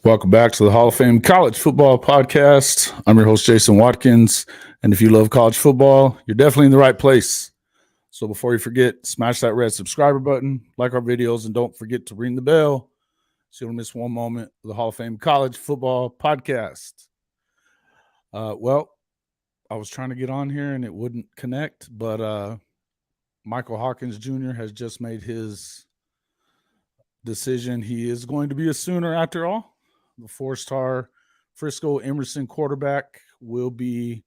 Welcome back to the Hall of Fame College Football Podcast. I'm your host, Jason Watkins. And if you love college football, you're definitely in the right place. So before you forget, smash that red subscriber button, like our videos, and don't forget to ring the bell so you don't miss one moment of the Hall of Fame College Football Podcast. Well, I was trying to get on here and it wouldn't connect, but Michael Hawkins Jr. has just made his decision. He is going to be a Sooner after all. The four-star Frisco Emerson quarterback will be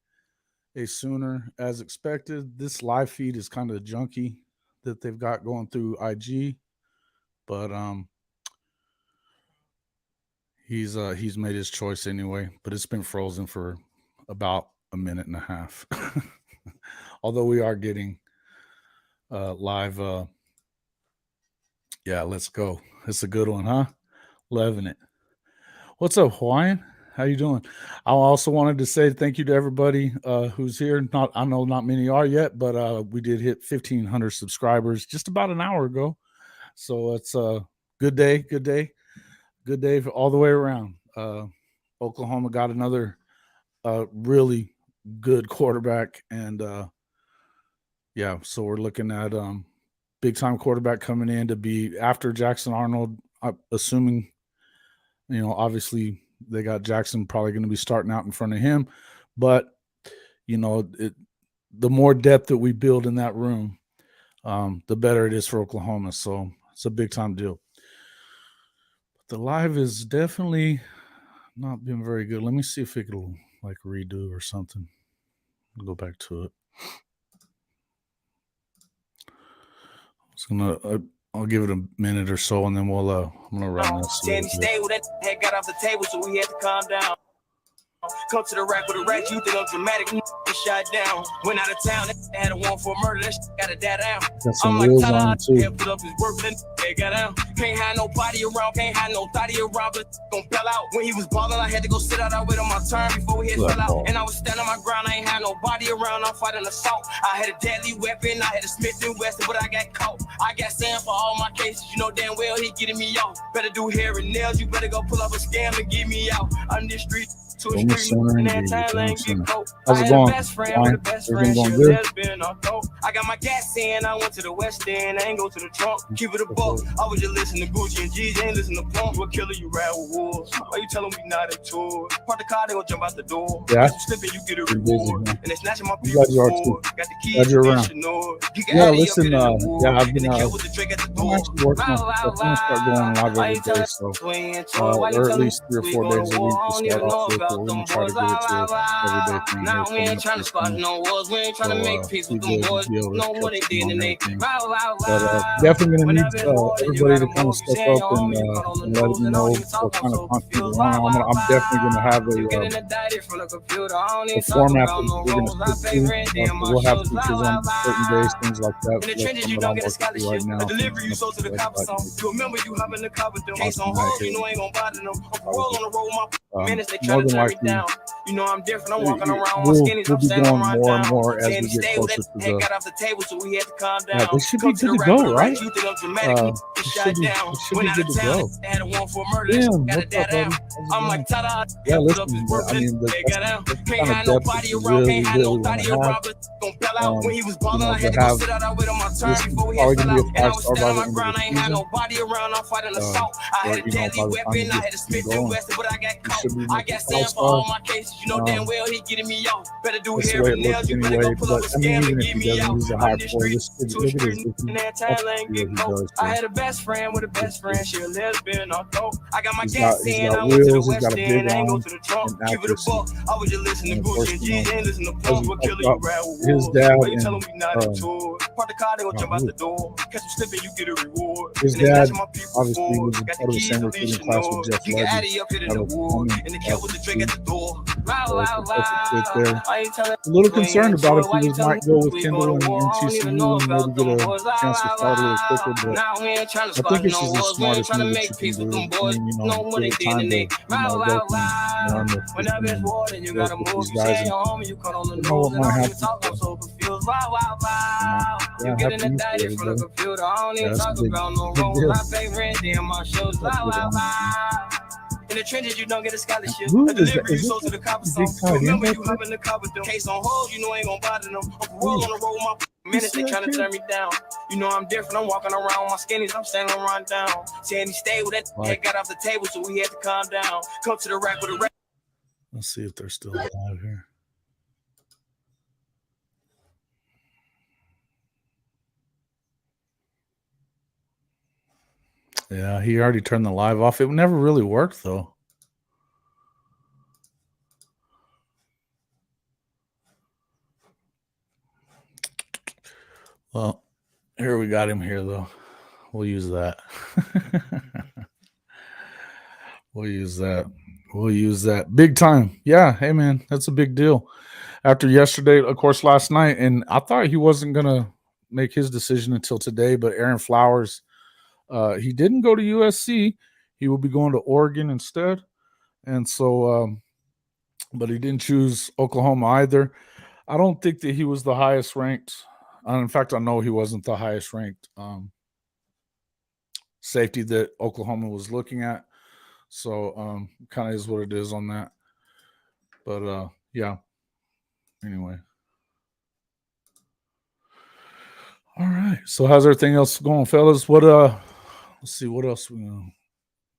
a Sooner as expected. This live feed is kind of junky that they've got going through IG, but he's made his choice anyway. But it's been frozen for about a minute and a half. Although we are getting live. Yeah, let's go. It's a good one, huh? Loving it. What's up, Hawaiian? How you doing? I also wanted to say thank you to everybody who's here. I know not many are yet, but we did hit 1,500 subscribers just about an hour ago. So it's a good day for all the way around. Oklahoma got another really good quarterback, and yeah, so we're looking at big time quarterback coming in to be after Jackson Arnold, assuming. You know, obviously they got Jackson probably going to be starting out in front of him, but you know, the more depth that we build in that room, the better it is for Oklahoma. So it's a big time deal. But the live is definitely not been very good. Let me see if it'll like redo or something. I'll go back to it. I'll give it a minute or so, and then we'll. I'm gonna run this. Sandy stayed with that head got off the table, so we had to calm down. Come to the rack with a rat, you think I'm dramatic? Shot down. Went out of town, had a warrant for murder. That shit got a dad out. Got some wheels on too. Put up his work, then they got out. Can't have nobody around, can't have no thotty around, but gon' bail out. When he was balling, I had to go sit out. I wait on my turn before he fell out. And I was standing my ground, I ain't had nobody around. I'm fighting assault. I had a deadly weapon, I had a Smith & Wesson, but I got caught. I got Sam for all my cases, you know damn well he getting me off. Better do hair and nails, you better go pull up a scam and get me out. On this street. How's it going? I got my gas in, I went to the West End, I ain't go to the trunk. Keep it a buck. I was just listening to Gucci and G's, ain't listen to Pump. You a killer, you ride with wolves. Why you telling me not a tour? Park the car, they gon' jump out the door. Yeah. Slipping, you get a reward. And they snatching my people. Got the keys, yeah, listen, yeah, I've been actually working on stuff. I'm gonna start going live every day, so or at least 3 or 4 days a week to start off with. We're gonna try to get it to everyday thing. Now we ain't trying to start no wars. We ain't trying to make peace with them boys. No what they did and they. But definitely gonna need everybody to kind of step up and let me know what kind of content you want. I'm definitely gonna have a format that we're gonna put through. We'll have features on certain days, things like that. That's what I'm working through right now. Deliver you so to the cop song. You remember you having the cover them. Case on home, you know ain't gonna bother them. Roll on the road, my minutes they try to turn me down. You know I'm different. I'm walking around on skinnies. We'll be going more and more as we get closer to the. Got off the table, so we had to calm down. Yeah, this should be good to go, right? You think I'm dramatic? Shut down. Should be good to go. Had a warrant for murder. Damn, got a dad out. I'm like ta-da. Yeah, listen. I mean, the can't have nobody around. Can't have nobody around. But gon' bail out. When he was balling, I had to go sit out. I wait on my turn before he had fell out. And I was standing my ground. I ain't had nobody around. I'm fighting assault. I had a deadly weapon. I had a Smith & Wesson, but I got caught. I got Sam for all my cases. You know damn well he getting me off. Better do hair and nails. You better go pull up a scam and get me out. On the street, 2 streets in that town ain't get cold. I had a best friend with a best friend. She a lesbian, I thought. I got my gas in. I went to the West End. I ain't go to the trunk. Keep it a buck. I was just listening to Gucci and G's. Ain't listen to Pump. We'll kill you, ride with wolves. Why you telling me not a tour? Park the car, they gon' jump out the door. Catch you slipping, you get a reward. His dad obviously was part of the same recruiting class with Jeff Legend. And the kid with the drink at the door. A little concerned about if he might go with Kendall and TCU and maybe get a chance to start a little quicker, but I think it's just the smartest move that you can do. I mean, you know, give it time to, go from learn with these guys and know what might happen. Yeah, happy New Year, everybody. Yeah, that's a big deal. In the trenches, you don't get a scholarship. Who A is that? delivery, Is you it sold to the copper the song. big tight end Remember, back you there? hop in the car with them. Case on hold, you know ain't gonna bother them. I'm roll on the road with my minutes, they trying to turn me down. You know I'm different, I'm walking around with my skinnies, I'm standing around down. Saying he stayed with that head got off the table, so we had to calm down. Come to the rack with a rack. Let's see if they're still alive here. Yeah, he already turned the live off. It never really worked though. Well, here we got him here though. We'll use that. We'll use that. We'll use that. Big time. Yeah. Hey man, that's a big deal. After yesterday, of course, last night, and I thought he wasn't gonna make his decision until today, but Aaron Flowers, he didn't go to USC. He will be going to Oregon instead. And so but he didn't choose Oklahoma either. I don't think that he was the highest ranked. In fact, I know he wasn't the highest ranked safety that Oklahoma was looking at. So kind of is what it is on that. But yeah. Anyway. All right. So how's everything else going, fellas? What let's see what else we're gonna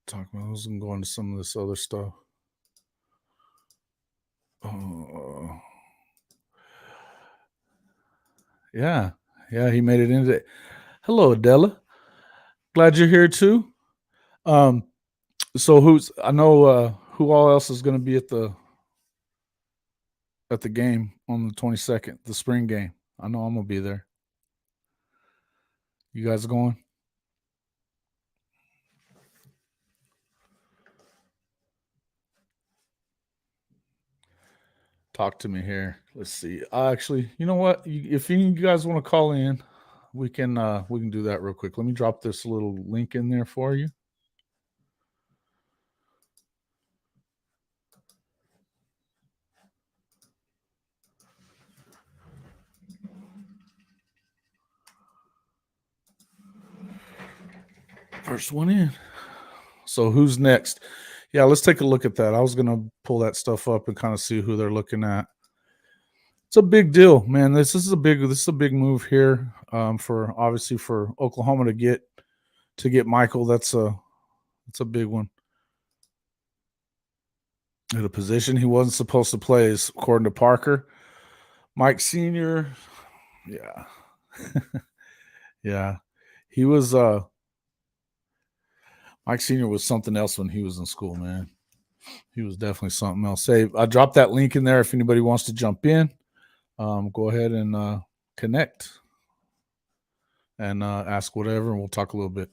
talk about. I was gonna go into some of this other stuff. Yeah. Yeah, he made it into it. Hello, Adela. Glad you're here too. So who's I know who all else is gonna be at the game on the 22nd, the spring game. I know I'm gonna be there. You guys going? Talk to me here. Let's see. Actually, you know what? If you guys want to call in, we can do that real quick. Let me drop this little link in there for you. First one in. So who's next? Yeah, let's take a look at that. I was gonna pull that stuff up and kind of see who they're looking at. It's a big deal, man. This is a big move here for obviously for Oklahoma to get Michael. That's a big one. At a position he wasn't supposed to play, is according to Parker. Mike Sr. Yeah. Yeah. He was Mike Sr. was something else when he was in school, man. He was definitely something else. Hey, I dropped that link in there if anybody wants to jump in. Go ahead and connect and ask whatever, and we'll talk a little bit.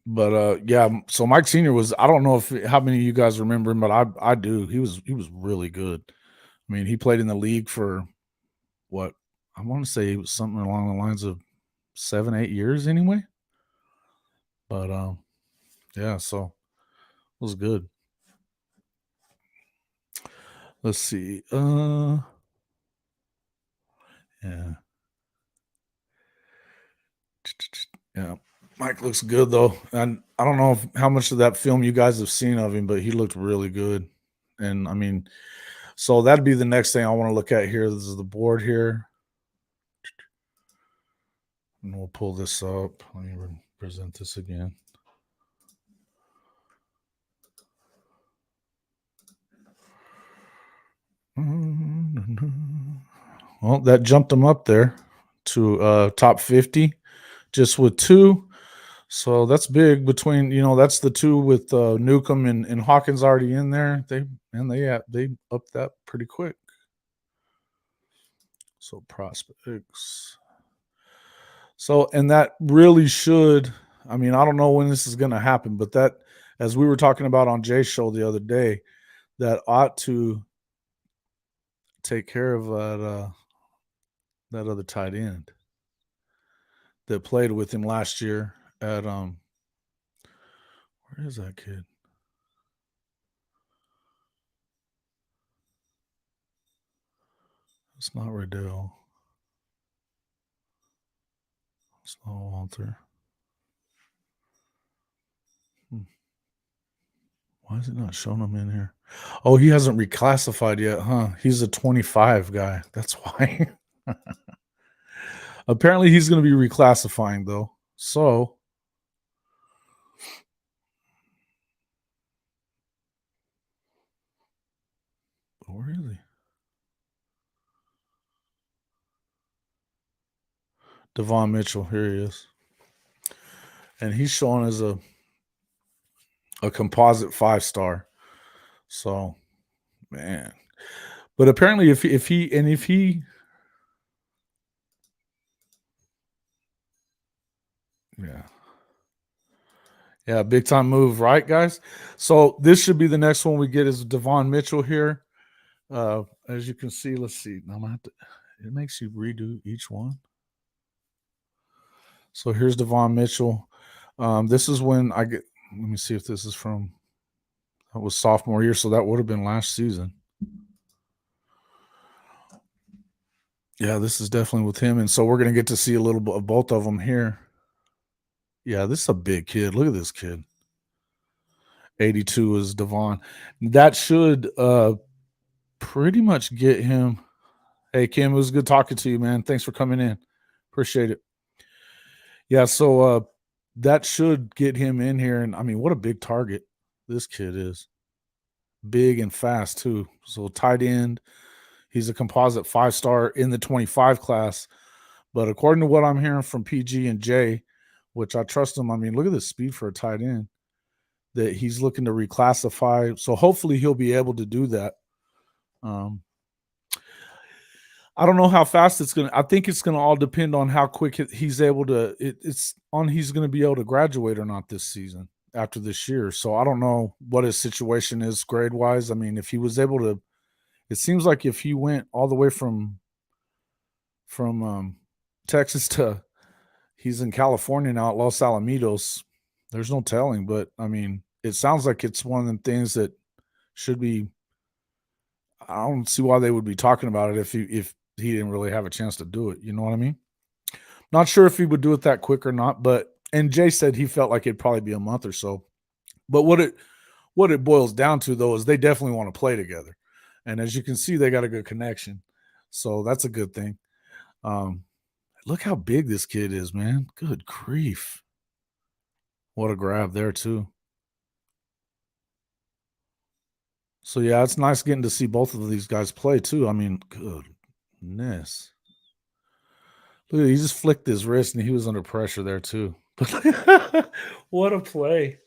But yeah, so Mike Sr. was, I don't know how many of you guys remember him, but I do. He was really good. I mean, he played in the league for what I want to say it was something along the lines of 7-8 years anyway. But yeah, so it was good. Let's see. Yeah. Yeah. Mike looks good though. And I don't know how much of that film you guys have seen of him, but he looked really good. And I mean, so that'd be the next thing I want to look at here. This is the board here. And we'll pull this up. Let me present this again. Well, that jumped them up there to top 50 just with two. So that's big between, that's the two with Newcomb and Hawkins already in there. They upped that pretty quick. So prospects. So, and that really should, I mean, I don't know when this is going to happen, but that, as we were talking about on Jay's show the other day, that ought to take care of that other tight end that played with him last year at where is that kid? It's not Riddell. It's not Walter. Why is it not showing him in here? Oh, he hasn't reclassified yet, huh? He's a 25 guy. That's why. Apparently, he's going to be reclassifying, though. So, where is he? Devon Mitchell. Here he is. And he's showing as a composite 5-star. So, man. But apparently, if he yeah, big time move, right, guys? So this should be the next one we get is Devon Mitchell here. As you can see, let's see. I'm gonna have to, it makes you redo each one. So here's Devon Mitchell. This is when I get. Let me see if this is from. That was sophomore year, so that would have been last season. Yeah, this is definitely with him, and so we're gonna get to see a little bit of both of them here. Yeah, this is a big kid. Look at this kid. 82 is Devon. That should pretty much get him. Hey, Kim, it was good talking to you, man. Thanks for coming in. Appreciate it. Yeah, so that should get him in here. And I mean, what a big target this kid is. Big and fast, too. So tight end. He's a composite 5-star in the 25 class. But according to what I'm hearing from PG and J, which I trust him, I mean, look at the speed for a tight end that he's looking to reclassify. So hopefully he'll be able to do that. I don't know how fast it's going to. I think it's going to all depend on how quick he's able to. It's on he's going to be able to graduate or not this season after this year. So I don't know what his situation is grade wise. I mean, if he was able to, it seems like if he went all the way from Texas to, he's in California now at Los Alamitos. There's no telling, but I mean, it sounds like it's one of them things that should be. I don't see why they would be talking about it if he didn't really have a chance to do it. You know what I mean? Not sure if he would do it that quick or not, but and Jay said he felt like it'd probably be a month or so. But what it boils down to though is they definitely want to play together. And as you can see, they got a good connection. So that's a good thing. Look how big this kid is, man. Good grief. What a grab there, too. So yeah, it's nice getting to see both of these guys play too. I mean, goodness. Look, he just flicked his wrist and he was under pressure there too. What a play.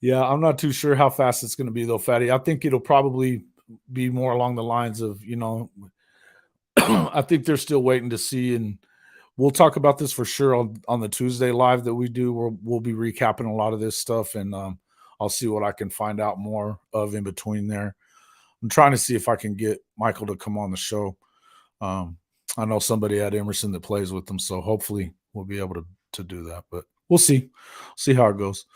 Yeah, I'm not too sure how fast it's going to be though, Fatty. I think it'll probably be more along the lines of, I think they're still waiting to see, and we'll talk about this for sure on the Tuesday live that we do. We'll be recapping a lot of this stuff, and I'll see what I can find out more of in between there. I'm trying to see if I can get Michael to come on the show. I know somebody at Emerson that plays with them, so hopefully we'll be able to do that. But we'll see how it goes.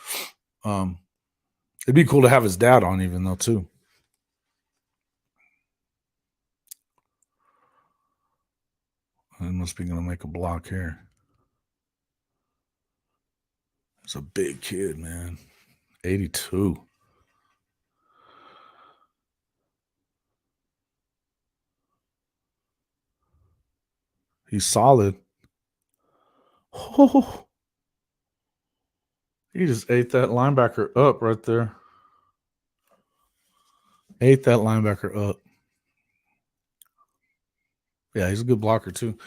It'd be cool to have his dad on, even though too. I must be going to make a block here. It's a big kid, man. 82. He's solid. Oh, he just ate that linebacker up right there. Ate that linebacker up. Yeah, he's a good blocker too.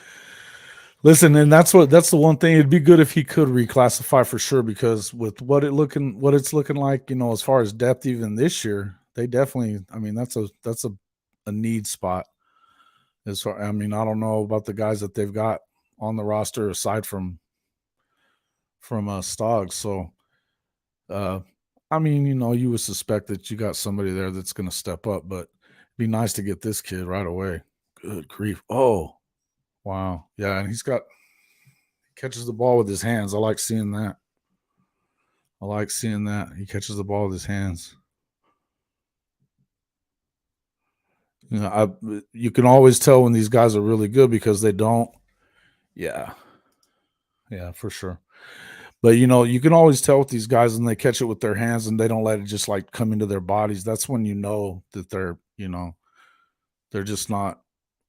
Listen, and that's the one thing. It'd be good if he could reclassify for sure, because with what it's looking like, as far as depth, even this year, they definitely. I mean, that's a need spot. I don't know about the guys that they've got on the roster aside from Stoggs. So, you would suspect that you got somebody there that's going to step up, but it'd be nice to get this kid right away. Good grief! Oh, wow, yeah, and he catches the ball with his hands. I like seeing that. He catches the ball with his hands. You can always tell when these guys are really good because they don't. Yeah, for sure. But you can always tell with these guys when they catch it with their hands and they don't let it just like come into their bodies. That's when you know that they're just not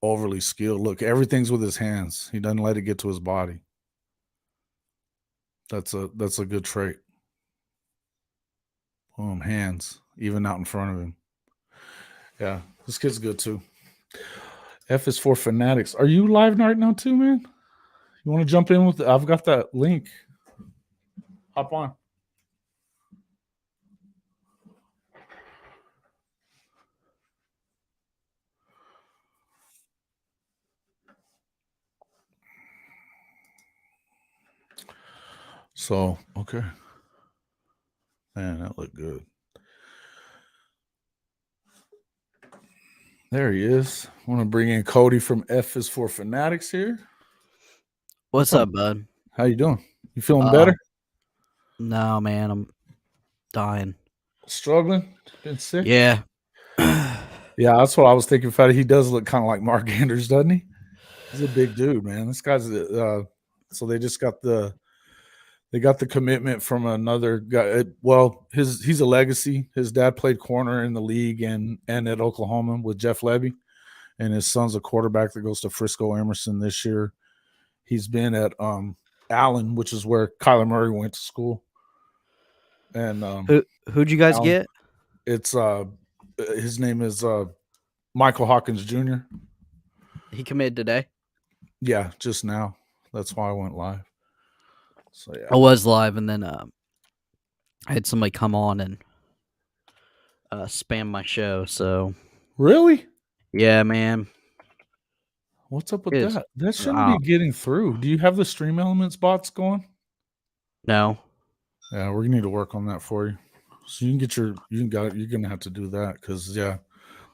overly skilled. Look, everything's with his hands. He doesn't let it get to his body. That's a good trait. Boom, hands, even out in front of him. Yeah, this kid's good too. F is for fanatics. Are you live right now too, man? You want to jump in with? I've got that link. Hop on. So, okay. Man, that looked good. There he is. I want to bring in Cody from F is for Fanatics here. What's up, bud? How you doing? You feeling better? No, man, I'm dying. Struggling? Been sick? Yeah. Yeah, that's what I was thinking about. He does look kind of like Mark Andrews, doesn't he? He's a big dude, man. This guy's so they just got the commitment from another guy. Well, he's a legacy. His dad played corner in the league and at Oklahoma with Jeff Levy, and his son's a quarterback that goes to Frisco Emerson this year. He's been at Allen, which is where Kyler Murray went to school. And who'd you guys get? It's his name is Michael Hawkins Jr. He committed today? Yeah, just now. That's why I went live. So yeah. I was live, and then I had somebody come on and spam my show. So really? Yeah, man. What's up with that? That shouldn't be getting through. Do you have the Stream Elements bots going? No. Yeah, we need to work on that for you. So you can get you're gonna have to do that because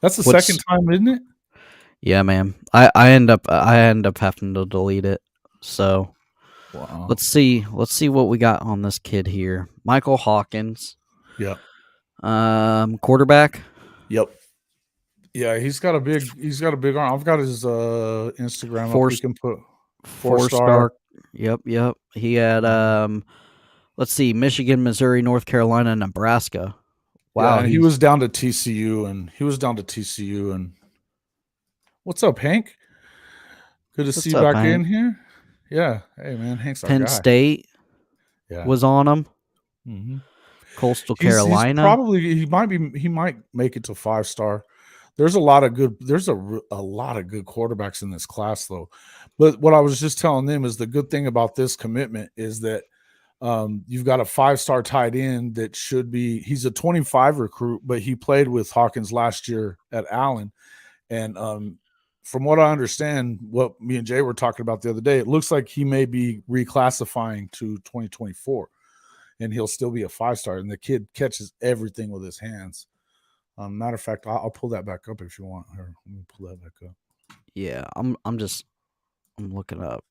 that's the second time, isn't it? Yeah, man. I end up having to delete it. So wow. Let's see what we got on this kid here. Michael Hawkins. Yeah. Quarterback. Yep. Yeah, he's got a big arm. I've got his Instagram. We can put four-star. Yep. He had let's see, Michigan, Missouri, North Carolina, Nebraska. Wow. Yeah, and he was down to TCU and what's up, Hank? Good to see you back in here. Yeah. Hey man, Hank's our guy. Penn State was on him. Mm-hmm. Coastal Carolina. He might make it to 5-star. There's a lot of good quarterbacks in this class though. But what I was just telling them is the good thing about this commitment is that you've got a 5-star tight end that he's a 25 recruit, but he played with Hawkins last year at Allen. And from what I understand, what me and Jay were talking about the other day, it looks like he may be reclassifying to 2024 and he'll still be a 5-star. And the kid catches everything with his hands. Matter of fact, I'll pull that back up if you want. Here, let me pull that back up. Yeah, I'm looking up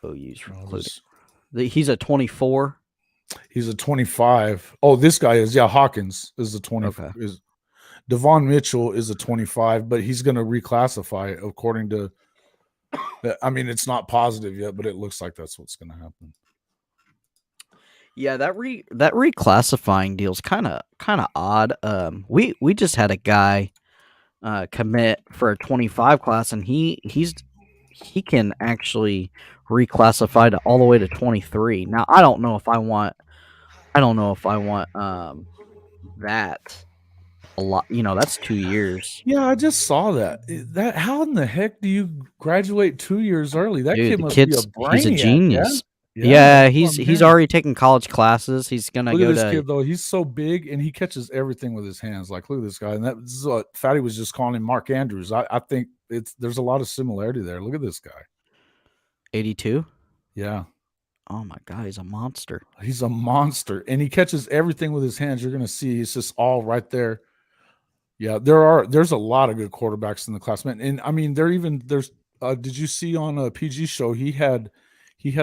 OU's recruiting. He's a 24. He's a 25. Oh, this guy is Hawkins is a 20. Okay. Is Devon Mitchell is a 25, but he's going to reclassify according to. I mean, it's not positive yet, but it looks like that's what's going to happen. Yeah, that reclassifying deal's kind of odd. We just had a guy commit for a 25 class, and he can actually reclassify to all the way to 23. Now, I don't know if I want that a lot. That's 2 years. Yeah, I just saw that. How in the heck do you graduate 2 years early? That kid must be a brainiac. He's a genius. Yeah? Yeah, he's already taken college classes. He's gonna look go at this to kid though. He's so big and he catches everything with his hands. Like, look at this guy. And this is what Fatty was just calling him Mark Andrews. I think there's a lot of similarity there. Look at this guy. 82. Yeah. Oh my God, he's a monster. He's a monster, and he catches everything with his hands. You're gonna see it's just all right there. Yeah, there's a lot of good quarterbacks in the class, man. And I mean, there's. Did you see on a PG show he had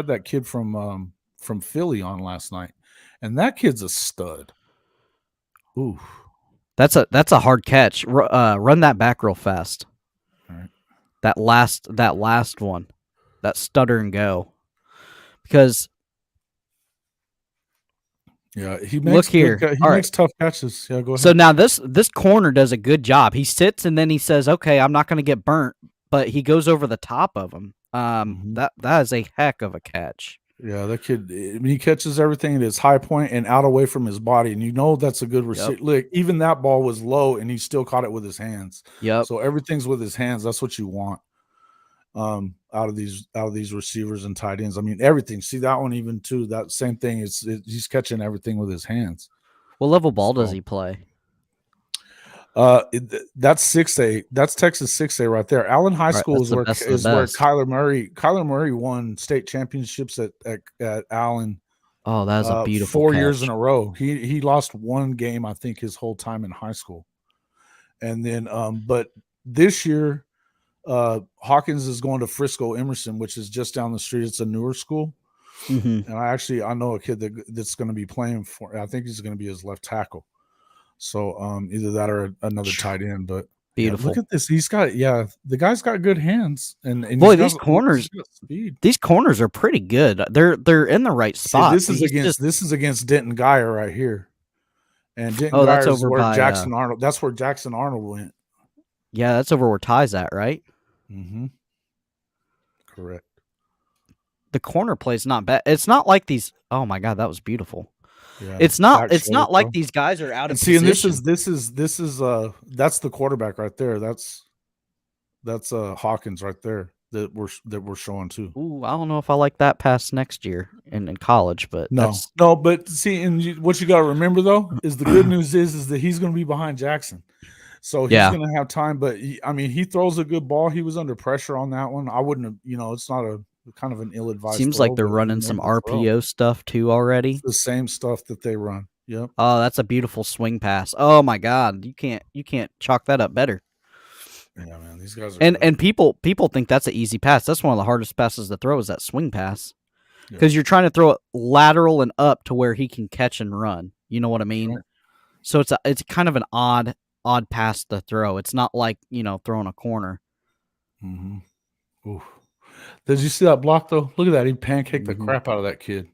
that kid from Philly on last night, and that kid's a stud. Ooh, that's a hard catch. Run that back real fast. All right. That last one, that stutter and go. because Yeah, he look makes here. he All right. makes tough catches. Yeah, go ahead. So now this corner does a good job. He sits and then he says, "Okay, I'm not going to get burnt," but he goes over the top of him. That is a heck of a catch. Yeah, that kid, I mean, he catches everything at his high point and out away from his body, and you know that's a good receiver. Look, even that ball was low, and he still caught it with his hands. Yep. So everything's with his hands. That's what you want out of these receivers and tight ends. I mean, everything. See that one even too. That same thing. He's catching everything with his hands. What level ball does he play? That's 6A. That's Texas 6A right there. Allen High School is where Kyler Murray won state championships at Allen. Oh, that was a beautiful 4 catch. years in a row. He lost one game, I think, his whole time in high school. And then but this year Hawkins is going to Frisco Emerson, which is just down the street. It's a newer school. And I know a kid that's going to be playing for, I think he's going to be his left tackle. So either that or another tight end. But beautiful. Yeah, look at this. The guy's got good hands. And boy, these corners are pretty good. They're in the right spot. See, this is against Denton Geyer right here. And Denton Geyer is where Jackson Arnold. That's where Jackson Arnold went. Yeah, that's over where Ty's at, right? Mm-hmm. Correct. The corner play's not bad. It's not like these. Oh my God, that was beautiful. Yeah, it's not like these guys are out of position. And this is that's the quarterback right there. That's Hawkins right there that we're showing too. Ooh, I don't know if I like that pass next year in college, but no. But see, and what you got to remember though is the good news is that he's going to be behind Jackson, so he's going to have time. But he throws a good ball. He was under pressure on that one. I wouldn't have. It's not a kind of an ill-advised. Seems like they're running some RPO stuff too already. It's the same stuff that they run. Yep. Oh, that's a beautiful swing pass. Oh my God, you can't chalk that up better. Yeah, man, these guys are and people think that's an easy pass. That's one of the hardest passes to throw is that swing pass, because you're trying to throw it lateral and up to where he can catch and run. You know what I mean? Right. So it's kind of an odd pass to throw. It's not like throwing a corner. Mm-hmm. Oof. Did you see that block though? Look at that. He pancaked the crap out of that kid.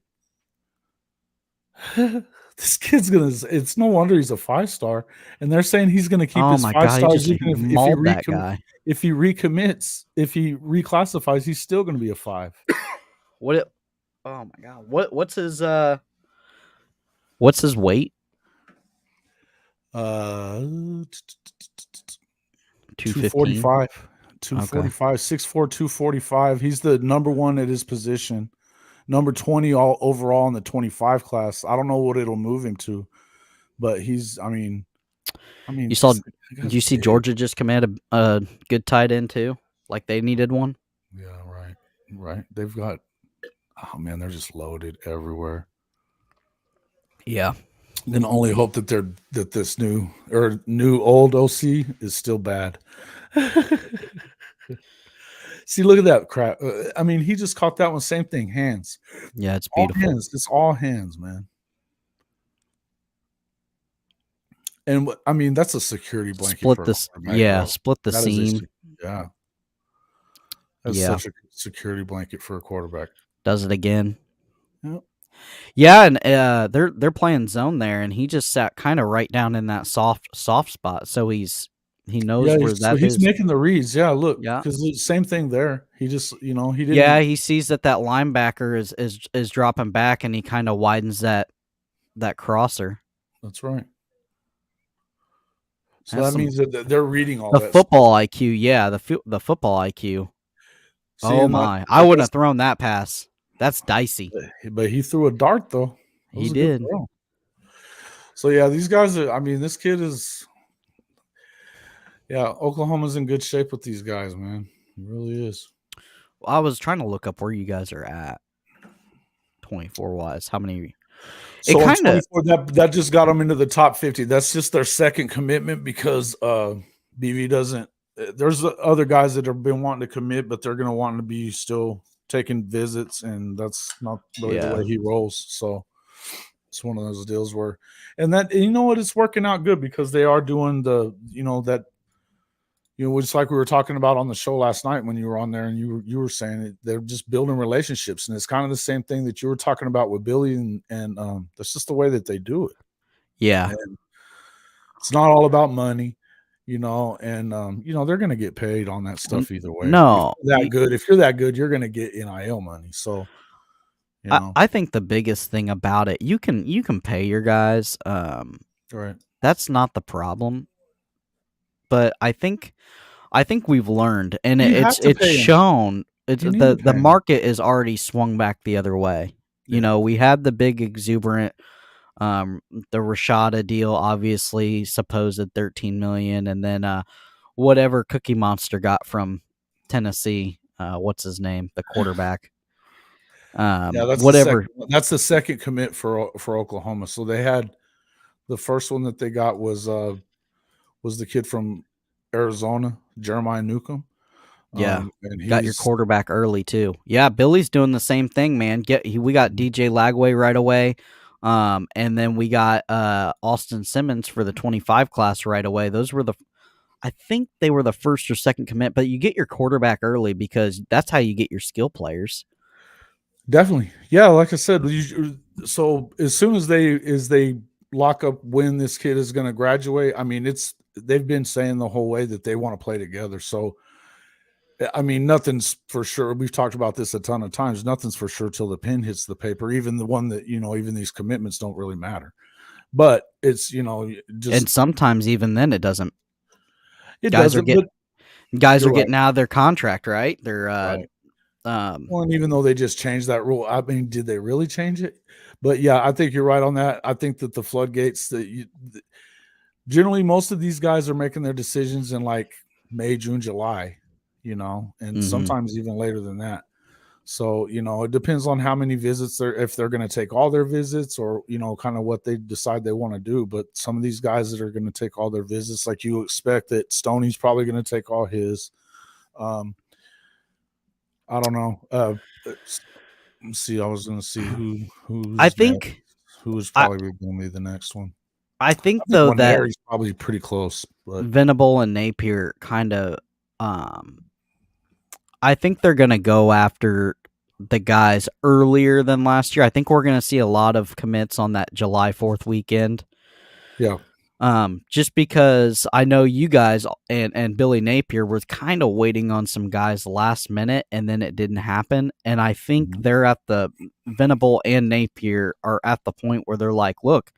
This kid's it's no wonder he's a 5-star. And they're saying he's gonna keep his 5 stars even if he recommits, if he reclassifies, he's still gonna be a 5. Oh my God. What's his weight? 245. 245, 6'4", 245. He's the number one at his position, number 20 all overall in the 25 class. I don't know what it'll move him to, but he's. I mean, did you see Georgia just command a good tight end too? Like they needed one. Yeah, right. They've got. Oh man, they're just loaded everywhere. Yeah. Then only hope that this new old OC is still bad. See, look at that crap. He just caught that one. Same thing, hands. Yeah, it's beautiful. All hands. It's all hands, man. And that's a security blanket. Split the seam. Yeah, that's such a security blanket for a quarterback. Does it again. Yep. Yeah, and they're playing zone there, and he just sat kind of right down in that soft spot. So he knows where that is. He's making the reads. Yeah, look. Yeah. Because same thing there. He just, he didn't. Yeah, he sees that linebacker is dropping back, and he kind of widens that crosser. That's right. So that means that they're reading all the football IQ. Yeah, the football IQ. Oh my! I wouldn't have thrown that pass. That's dicey. But he threw a dart though. He did. So yeah, these guys are. This kid is. Yeah, Oklahoma's in good shape with these guys, man. It really is. Well, I was trying to look up where you guys are at, 24 wise. How many? So that just got them into the top 50. That's just their second commitment because BV doesn't. There's other guys that have been wanting to commit, but they're going to want to be still taking visits, and that's not really the way he rolls. So it's one of those deals where, and it's working out good because they are doing the, it's like we were talking about on the show last night when you were on there, and you were saying it, they're just building relationships, and it's kind of the same thing that you were talking about with Billy, and that's just the way that they do it. Yeah. And it's not all about money, and they're going to get paid on that stuff either way. No, If you're that good, you're going to get NIL money. So, I think the biggest thing about it, you can pay your guys. Right. That's not the problem. But I think we've learned, and You have it's to pay 'em. shown. It's You need to the pay 'em. market is already swung back the other way. Yeah. We had the big exuberant, the Rashada deal, obviously supposed 13 million, and then whatever Cookie Monster got from Tennessee. What's his name? The quarterback. That's whatever. That's the second commit for Oklahoma. So they had the first one that they got was the kid from Arizona, Jeremiah Newcomb. Yeah, and got your quarterback early too. Yeah, Billy's doing the same thing, man. We got DJ Lagway right away, and then we got Austin Simmons for the 25 class right away. Those were I think they were the first or second commit, but you get your quarterback early because that's how you get your skill players. Definitely, yeah. Like I said, so as soon as they lock up when this kid is going to graduate, I mean, they've been saying the whole way that they want to play together. So, I mean, nothing's for sure. We've talked about this a ton of times. Nothing's for sure till the pen hits the paper. Even the one that even these commitments don't really matter. But it's and sometimes even then it doesn't. Guys are getting out of their contract, right? They're right. Well, and even though they just changed that rule, I mean, did they really change it? But yeah, I think you're right on that. I think that the floodgates generally most of these guys are making their decisions in like May, June, July, and sometimes even later than that. So, it depends on how many visits if they're going to take all their visits or, kind of what they decide they want to do. But some of these guys that are going to take all their visits, like you expect that Stoney's probably going to take all his. I don't know. Let's see. I was going to see who's. I think who's probably going to be the next one. I think though that he's probably pretty close. But Venable and Napier kind of. I think they're going to go after the guys earlier than last year. I think we're going to see a lot of commits on that July 4th weekend. Yeah. Just because I know you guys and Billy Napier was kind of waiting on some guys last minute and then it didn't happen. And I think they're at the Venable and Napier are at the point where they're like, look,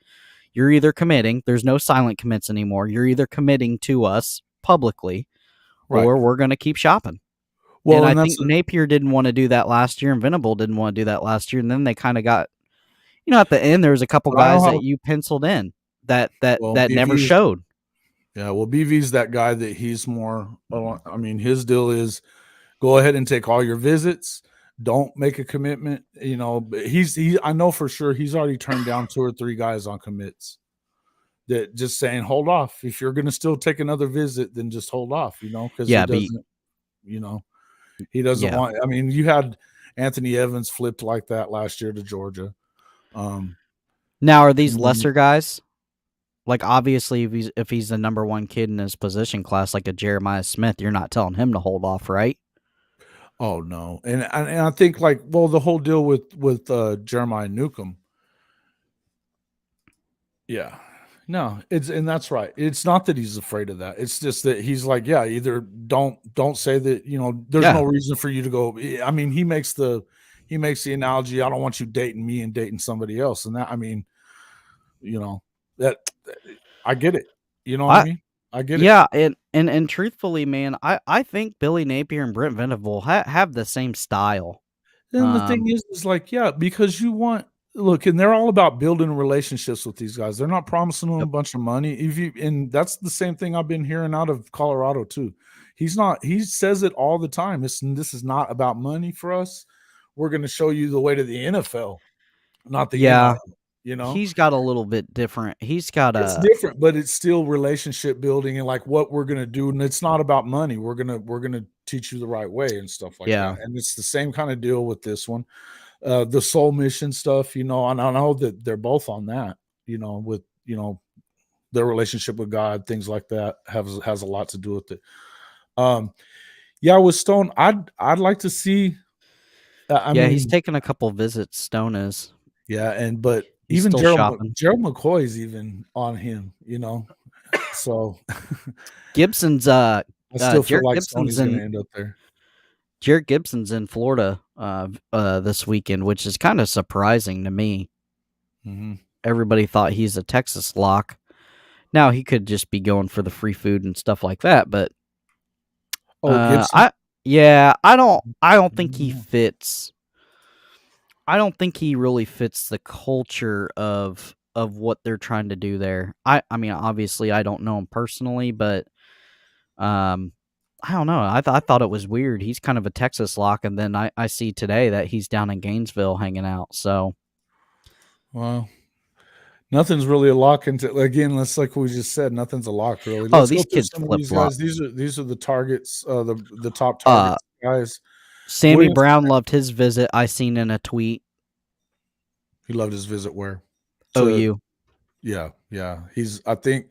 you're either committing, there's no silent commits anymore. You're either committing to us publicly or we're going to keep shopping. Well, and I think Napier didn't want to do that last year and Venable didn't want to do that last year. And then they kind of got, at the end, there was a couple guys that you penciled in that never showed. Yeah, well, BV's that guy that he's more. I mean, his deal is go ahead and take all your visits. Don't make a commitment. I know for sure he's already turned down 2 or 3 guys on commits. That just saying, hold off. If you're going to still take another visit, then just hold off. Because he doesn't. He doesn't want. I mean, you had Anthony Evans flipped like that last year to Georgia. Now, are these lesser guys? Like, obviously, if he's the number 1 kid in his position class, like a Jeremiah Smith, you're not telling him to hold off, right? Oh no, and I think the whole deal with Jeremiah Newcomb. Yeah, no, and that's right. It's not that he's afraid of that. It's just that he's like, yeah, either don't say that. There's no reason for you to go. I mean, he makes the analogy. I don't want you dating me and dating somebody else, and that I mean, that I get it. You know what I mean? I get it. Yeah, and truthfully, man, I think Billy Napier and Brent Venable have the same style. And the thing is like, yeah, because you want and they're all about building relationships with these guys. They're not promising them a bunch of money. And that's the same thing I've been hearing out of Colorado too. He says it all the time. This is not about money for us. We're going to show you the way to the NFL, not the NIL. He's got a little bit different. It's different, but it's still relationship building and like what we're gonna do. And it's not about money. We're gonna teach you the right way and stuff like that. And it's the same kind of deal with this one. The soul mission stuff, and I know that they're both on that, with their relationship with God, things like that has a lot to do with it. Yeah, with Stone, I'd like to see. I Yeah, he's mean, taken a couple visits. Stone is. yeah, but He's even still shopping. Gerald McCoy's even on him, So Gibson's I still feel Jarrett like Gibson's Stoney's going to in end up there. Jarrett Gibson's in Florida this weekend, which is kind of surprising to me. Mm-hmm. Everybody thought he's a Texas lock. Now he could just be going for the free food and stuff like that, but Gibson. I don't think he fits. I don't think he really fits the culture of what they're trying to do there. I mean, obviously, I don't know him personally, but I don't know. I thought it was weird. He's kind of a Texas lock, and then I see today that he's down in Gainesville hanging out. So, Well, nothing's really a lock into again. Let's like we just said, nothing's a lock really. oh, Let's go these through kids some of flip these flop. guys. These are the targets. The top targets guys. Sammy Williams, Brown loved his visit. I seen in a tweet. He loved his visit where? OU. Yeah. I think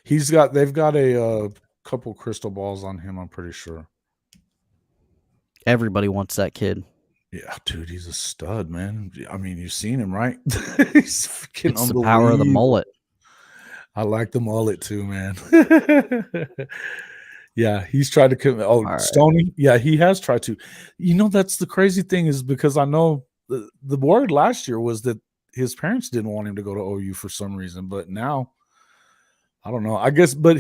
they've got a couple crystal balls on him, I'm pretty sure. Everybody wants that kid. Yeah, dude, he's a stud, man. I mean, you've seen him, right? He's freaking It's the power of the mullet. I like the mullet too, man. Yeah, he's tried to come. Right. Stoney. Yeah, he has tried to. That's the crazy thing is because I know the word last year was that his parents didn't want him to go to OU for some reason, but now I don't know. I guess, but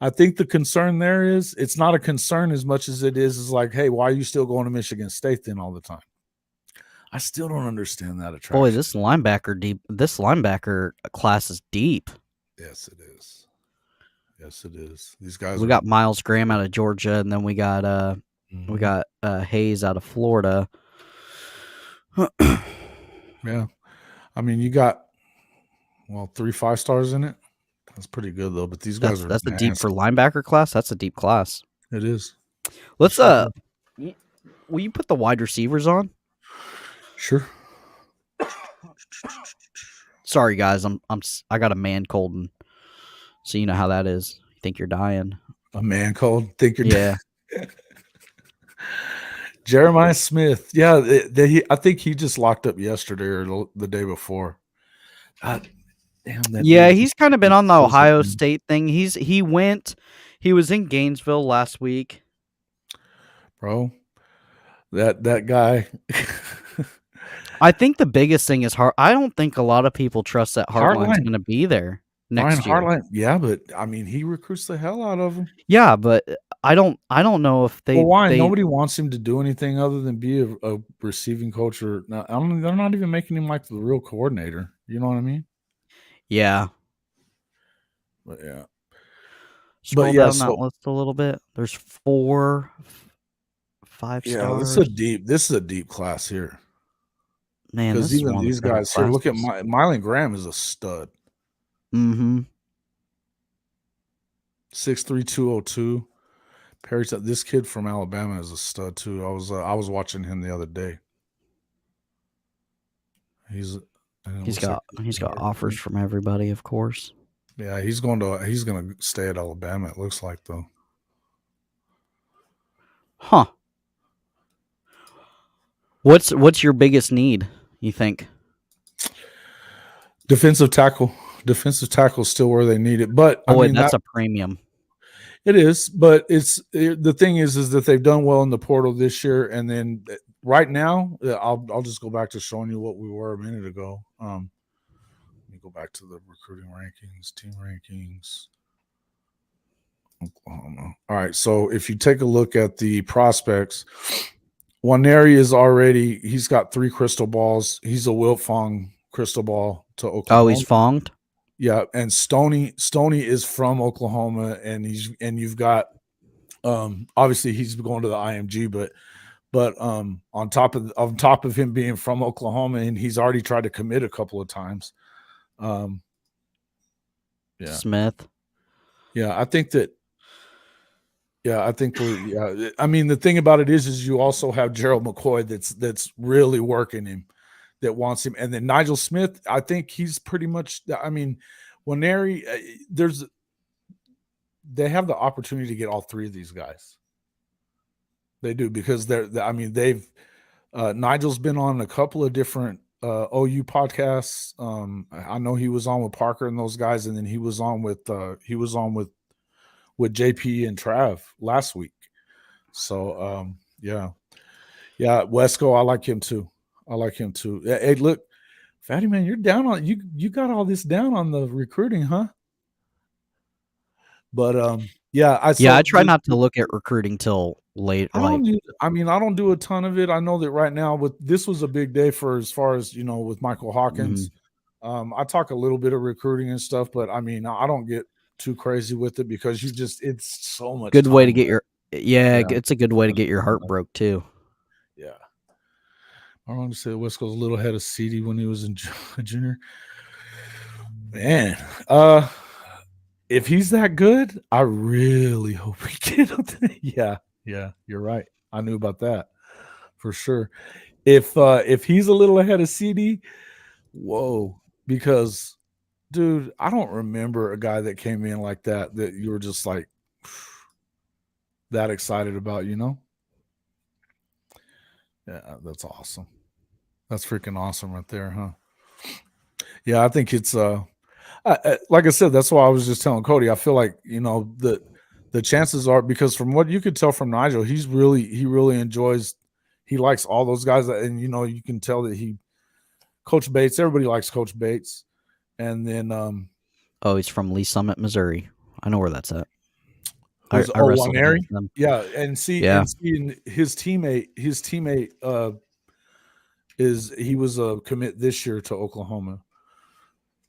I think the concern there is it's not a concern as much as it is like, hey, why are you still going to Michigan State then all the time? I still don't understand that attraction. Boy, this linebacker class is deep. Yes, it is. Yes, it is. These guys. We got Miles Graham out of Georgia, and then we got Hayes out of Florida. Yeah, I mean, you got 3 5-stars in it. That's pretty good though. But these guys that's a deep for linebacker class. That's a deep class. It is. Let's will you put the wide receivers on? Sure. Sorry guys, I got a man cold, and so you know how that is. You think you're dying. A man cold? Think you're dying? Jeremiah Smith. Yeah, I think he just locked up yesterday or the day before. Yeah, he's kind of been on the Ohio State thing. He was in Gainesville last week. Bro, that guy. I think the biggest thing is I don't think a lot of people trust that Hartline's going to be there next year. Hartline, yeah, but I mean, he recruits the hell out of him. Yeah, but I don't know if they. Well, why? Nobody wants him to do anything other than be a receiving coach or. They're not even making him like the real coordinator. You know what I mean? Yeah. But yeah. Scroll down that list a little bit. There's 4 5 stars. Yeah, this is a deep class here. Man, because even these guys here, look at Mylan Graham is a stud. Mm-hmm. 6'3", 202. Perry, this kid from Alabama is a stud too. I was watching him the other day. He's got offers from everybody, of course. Yeah, he's gonna stay at Alabama. It looks like though. Huh. What's your biggest need, you think? Defensive tackle. Defensive tackle is still where they need it, but I mean that's a premium. It is, but the thing is that they've done well in the portal this year, and then right now, I'll just go back to showing you what we were a minute ago. Let me go back to the recruiting rankings, team rankings. Oklahoma. All right, so if you take a look at the prospects, Waneri he's got 3 crystal balls. He's a Wiltfong crystal ball to Oklahoma. Oh, he's fonged? Yeah, and Stoney is from Oklahoma, and you've got obviously he's going to the IMG, but on top of him being from Oklahoma, and he's already tried to commit a couple of times. Yeah, Smith. Yeah, I think that. Yeah, I think yeah. I mean, the thing about it is you also have Gerald McCoy that's really working him, that wants him, and then Nigel Smith. I think he's pretty much. I mean, Waneri, they have the opportunity to get all three of these guys. They do, because they've Nigel's been on a couple of different OU podcasts. I know he was on with Parker and those guys, and then he was on with JP and Trav last week. So yeah, Wesco, I like him too. Hey, look, Fatty man, you're down on you got all this down on the recruiting, huh? But I try not to look at recruiting till late. I don't do a ton of it. I know that right now this was a big day for, as far as, with Michael Hawkins. I talk a little bit of recruiting and stuff, but I mean, I don't get too crazy with it, because it's so much good way to time. get your it's a good way to get your heart broke too. Yeah. I want to say Wesco's a little ahead of CD when he was in junior. Man, if he's that good, I really hope we get him. Yeah, you're right. I knew about that for sure. If he's a little ahead of CD, whoa, because dude, I don't remember a guy that came in like that you were just like that excited about, Yeah, that's awesome. That's freaking awesome right there, huh? Yeah, I think it's like I said, that's why I was just telling Cody. I feel like, the chances are, because from what you could tell from Nigel, he really enjoys, he likes all those guys, and you can tell that Coach Bates, everybody likes Coach Bates. And then he's from Lee Summit, Missouri. I know where that's at. I wrestled against them. Yeah, and his teammate he was a commit this year to Oklahoma.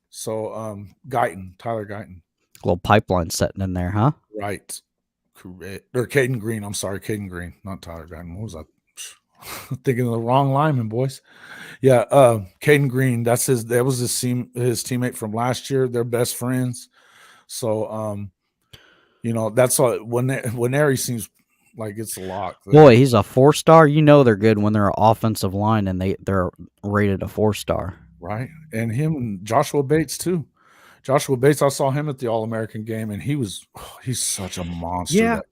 So Tyler Guyton. A little pipeline setting in there, huh? Right. Correct. Or Caden Green. I'm sorry, Caden Green, not Tyler Guyton. What was I thinking of the wrong lineman, boys? Yeah, Caden Green. That was his teammate from last year. They're best friends. So that's all. When Harry seems like it's a lock. Boy, he's a 4-star. They're good when they're an offensive line and they're rated a 4-star. Right. And him and Joshua Bates too. Joshua Bates, I saw him at the All-American game, and he's such a monster. Yeah. That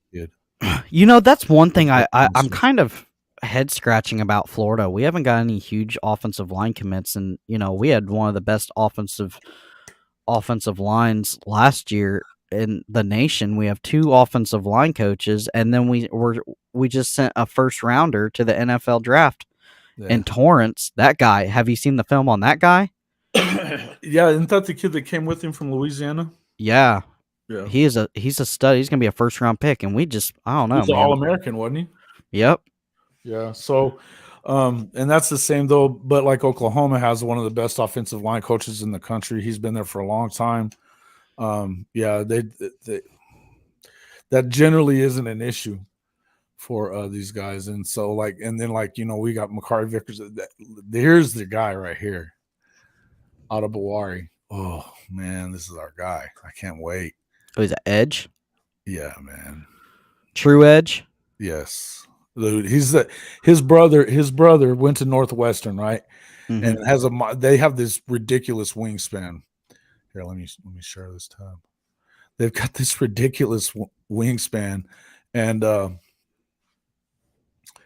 kid. That's one thing I'm kind of head scratching about Florida. We haven't got any huge offensive line commits, and we had one of the best offensive lines last year in the nation. We have 2 offensive line coaches, and then we just sent a first rounder to the NFL draft. Yeah. And Torrance, that guy, have you seen the film on that guy? Yeah, isn't that the kid that came with him from Louisiana? Yeah. He's a stud. He's gonna be a first round pick, and I don't know. He's an All-American, wasn't he? Yep. Yeah. So, and that's the same though. But like Oklahoma has one of the best offensive line coaches in the country. He's been there for a long time. That generally isn't an issue for these guys. And so we got Makari Vickers. Here's the guy right here out of Bawari. Oh man, this is our guy. I can't wait. Oh, he's an edge? Yeah, man. True edge? Yes. Dude, his brother went to Northwestern, right? Mm-hmm. And they have this ridiculous wingspan. Here, let me share this tab. They've got this ridiculous wingspan, and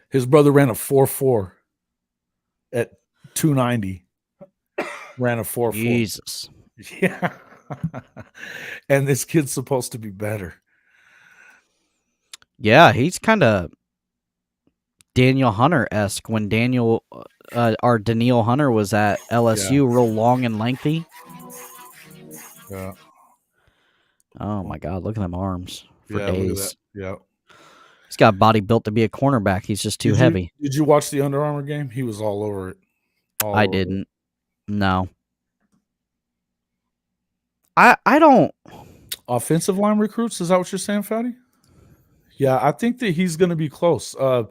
his brother ran a 4.4 at 290. Ran a 4.4. Jesus. Yeah. And this kid's supposed to be better. Yeah, he's kind of Daniel Hunter-esque when Daniel Hunter was at LSU, real long and lengthy. Yeah. Oh my God, look at them arms for days. Look at that. Yeah. He's got a body built to be a cornerback. He's just too heavy. Did you watch the Under Armour game? He was all over it. I didn't. No. I don't. Offensive line recruits? Is that what you're saying, Fatty? Yeah, I think that he's going to be close. That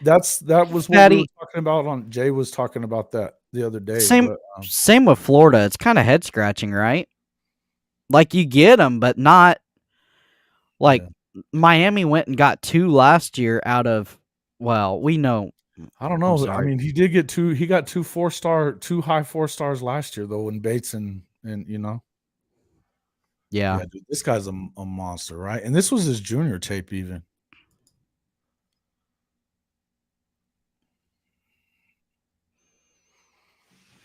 was what Fatty, we were talking about. Jay was talking about that the other day. Same with Florida. It's kind of head scratching, right? Like you get them, but not like Miami went and got 2 last year out of. Well, we know. I don't know. I mean, he did get 2. He got 2 high 4 stars last year, though, when Bates and. Yeah. Yeah, dude, this guy's a monster, right? And this was his junior tape even.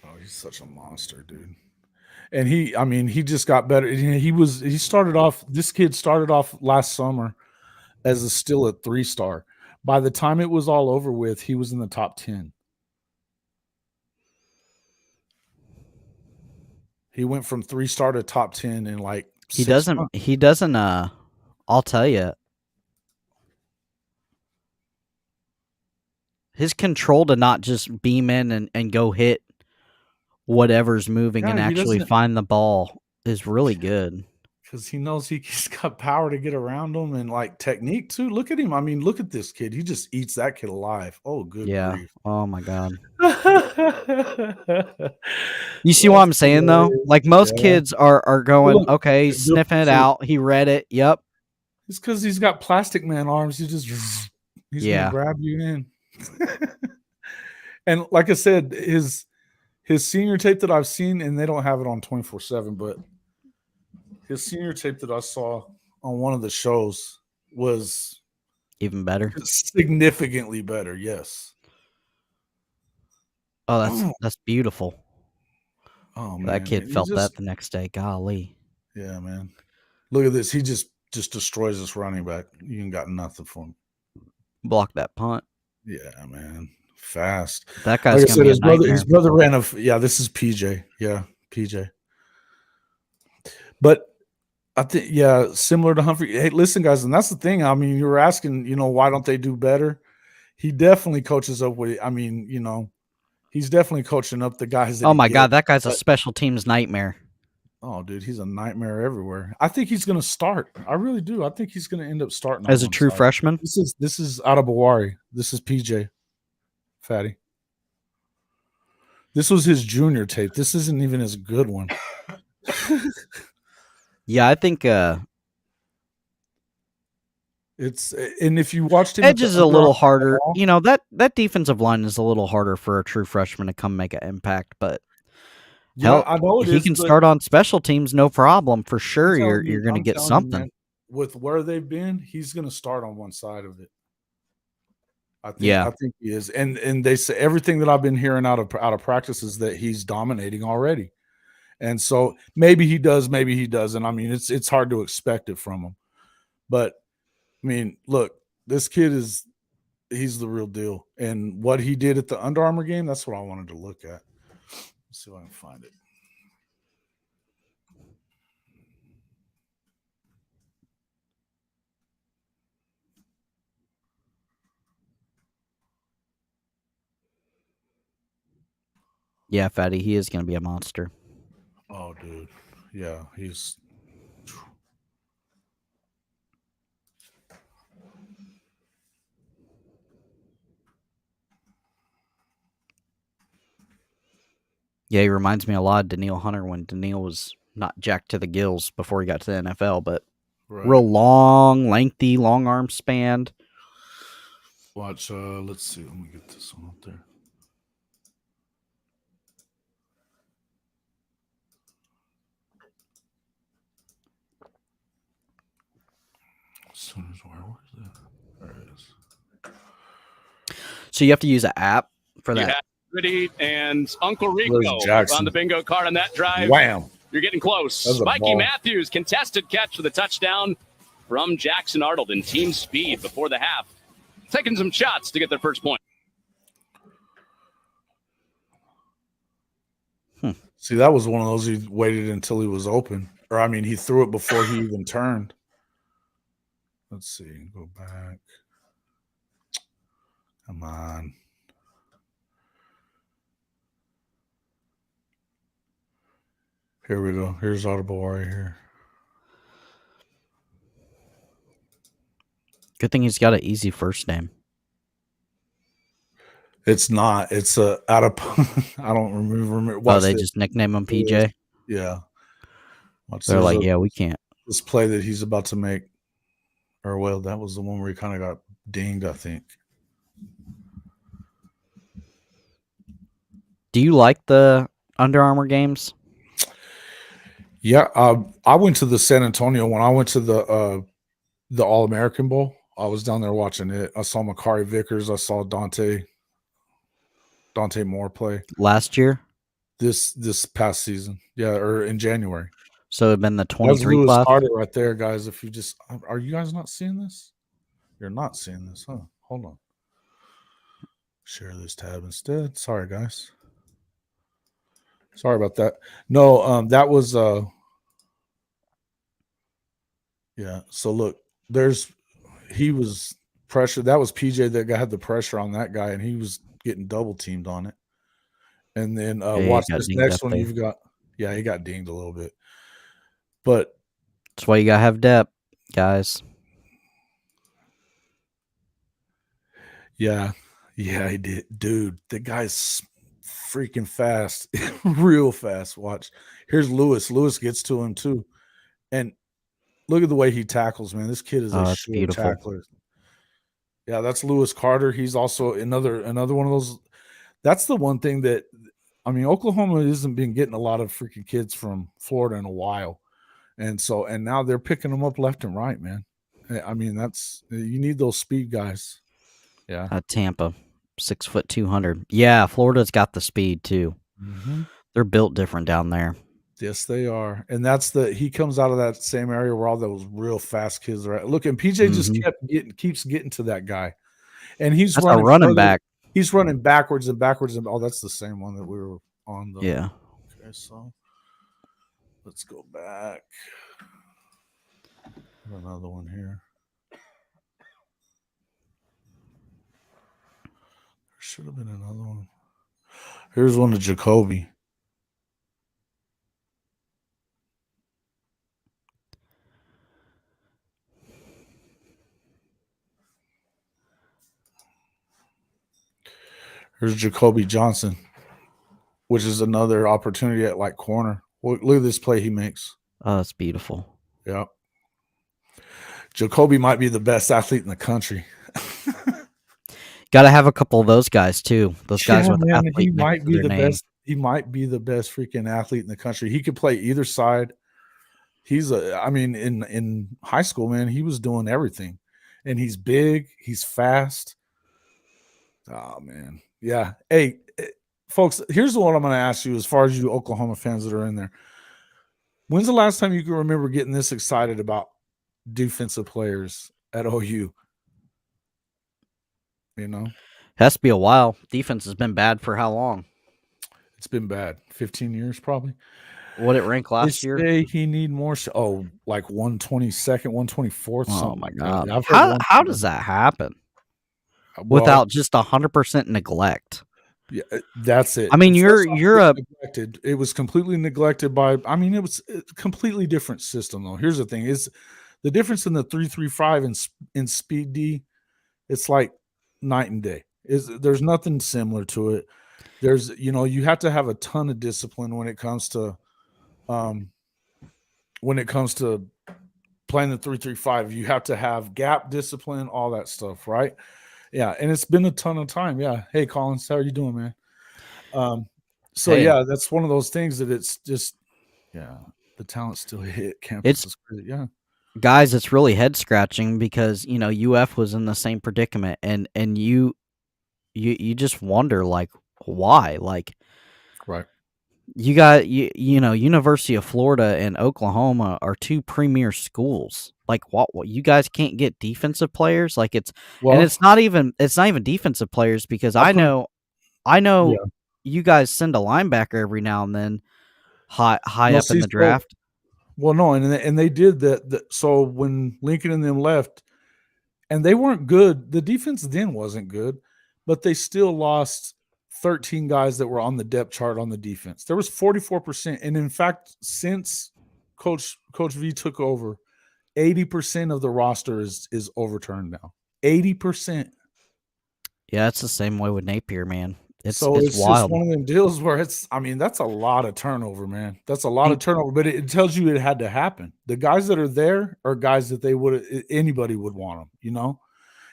Oh, he's such a monster, dude. And he just got better. This kid started off last summer as still a 3-star. By the time it was all over with, he was in the top 10. He went from 3-star to top 10 in like 6 months. He doesn't I'll tell you. His control to not just beam in and go hit whatever's moving and actually find the ball is really good. Because he knows he's got power to get around him and like technique too. Look at him. I mean, look at this kid. He just eats that kid alive. Oh, good grief. Oh my God. You see what I'm saying though? Like most kids are going, okay, he's sniffing it out. He read it. Yep. It's because he's got plastic man arms. He's gonna grab you in. And like I said, his senior tape that I've seen, and they don't have it on 24/7, but his senior tape that I saw on one of the shows was even better, significantly better. Yes. Oh, that's beautiful. Oh man, that kid felt that the next day. Golly. Yeah, man. Look at this. He just destroys this running back. You ain't got nothing for him. Block that punt. Yeah, man. Fast. That guy's gonna be a nightmare. His brother ran this is PJ. Yeah, PJ. But I think, similar to Humphrey. Hey, listen, guys, and that's the thing. I mean, you were asking, why don't they do better? He definitely coaches up with, he's definitely coaching up the guys. Oh my God, that guy's a special teams nightmare. Oh, dude, he's a nightmare everywhere. I think he's going to start. I really do. I think he's going to end up starting as a true freshman. This is out of Bawari. This is PJ, Fatty. This was his junior tape. This isn't even his good one. Yeah, I think it's, and if you watched him, Edge is a little harder. That defensive line is a little harder for a true freshman to come make an impact, but I know he can start on special teams, no problem. For sure, you're going to get something. Man, with where they've been, he's going to start on one side of it. I think he is, and they say everything that I've been hearing out of practice is that he's dominating already, and so maybe he does, maybe he doesn't. I mean, it's hard to expect it from him, but I mean, look, this kid he's the real deal, and what he did at the Under Armour game, that's what I wanted to look at. Let's see if I can find it. Yeah, Fatty, he is going to be a monster. Oh, dude. Yeah, he's... Yeah, he reminds me a lot of Daniil Hunter when Daniil was not jacked to the gills before he got to the NFL, but real long, lengthy, long arm span. Watch, let's see. Let me get this one up there. As soon as where's that? There it is. So you have to use an app for that. And Uncle Rico on the bingo card on that drive. Wham! You're getting close. Mikey Matthews, contested catch for the touchdown from Jackson Arnold in team speed before the half. Taking some shots to get their first point. See, that was one of those he waited until he was open. Or, I mean, he threw it before he even turned. Let's see. Go back. Come on. Here we go. Here's Audible right here. Good thing he's got an easy first name. It's not. It's out of. I don't remember. They just nickname him PJ? Yeah. They're like, we can't. This play that he's about to make. Or, well, that was the one where he kind of got dinged, I think. Do you like the Under Armour games? Yeah, I went to the San Antonio when I went to the All-American Bowl. I was down there watching it. I saw Makari Vickers. I saw Dante Moore play last year. This past season. Yeah, or in January. So it'd been the That's 23 Lewis class. Carter right there, guys. If you just are you guys not seeing this? You're not seeing this, huh? Hold on. Share this tab instead. Sorry, guys. Sorry about that. No, that was yeah. So look, he was pressure. That was PJ that had the pressure on that guy, and he was getting double teamed on it. And then watch got this dinged next up one. there. You've got he got dinged a little bit, but That's why you gotta have depth, guys. yeah, he did, dude. The guy's freaking fast, real fast. Watch. Here's Lewis. Lewis gets to him too, and look at the way he tackles, man. This kid is a That's short beautiful. tackler. Yeah, that's Lewis Carter. He's also another one of those. That's the one thing that, I mean, Oklahoma isn't been getting a lot of freaking kids from Florida in a while. And now they're picking them up left and right, man. I mean, you need those speed guys. Yeah. Tampa, 6'2", 200. Yeah, Florida's got the speed too. Mm-hmm. They're built different down there. Yes, they are. And he comes out of that same area where all those real fast kids are at. Look, and PJ just keeps getting to that guy. And he's That's running a running further. back. He's running backwards and backwards. And that's the same one that we were on. Yeah. Okay, so let's go back. Another one here. There should have been another one. Here's one of Jacoby. Here's Jacoby Johnson, which is another opportunity at like corner. Look at this play he makes. Oh, that's beautiful. Yeah. Jacoby might be the best athlete in the country. Got to have a couple of those guys too. Those guys with man, athlete he next might to be their the name. best. He might be the best freaking athlete in the country. He could play either side. In high school, man, he was doing everything. And he's big, he's fast. Oh man. Yeah. Hey, folks, here's what I'm going to ask you as far as you Oklahoma fans that are in there. When's the last time you can remember getting this excited about defensive players at OU? You know? It has to be a while. Defense has been bad for how long? It's been bad. 15 years probably. What did it rank last year? Say he need more. Like 122nd, 124th. Oh my god! How does that happen without just 100% neglect? Yeah, that's it. I mean, you're neglected. It was completely neglected by. I mean, it was a completely different system though. Here's the thing: is the difference in the 3.35 in speed D. It's like night and day. There's nothing similar to it. There's you have to have a ton of discipline when it comes to playing the 3.35. You have to have gap discipline, all that stuff, right? Yeah, and it's been a ton of time. Yeah. Hey, Collins, how are you doing, man? Yeah, that's one of those things that it's just, the talent still hit campus. It's crazy. Yeah. Guys, it's really head scratching because UF was in the same predicament, and you just wonder like why, like, right? You got University of Florida and Oklahoma are two premier schools. Like what you guys can't get defensive players? Like it's not even defensive players because I know you guys send a linebacker every now and then high up in the draft. Well, no, and they did that. So when Lincoln and them left, and they weren't good, the defense then wasn't good, but they still lost 13 guys that were on the depth chart on the defense. There was 44%. And in fact, since Coach V took over, 80% of the roster is overturned now. 80%. Yeah, it's the same way with Napier, man. It's wild. Just one of them deals where that's a lot of turnover, man. That's a lot of turnover, but it tells you it had to happen. The guys that are there are guys that anybody would want them,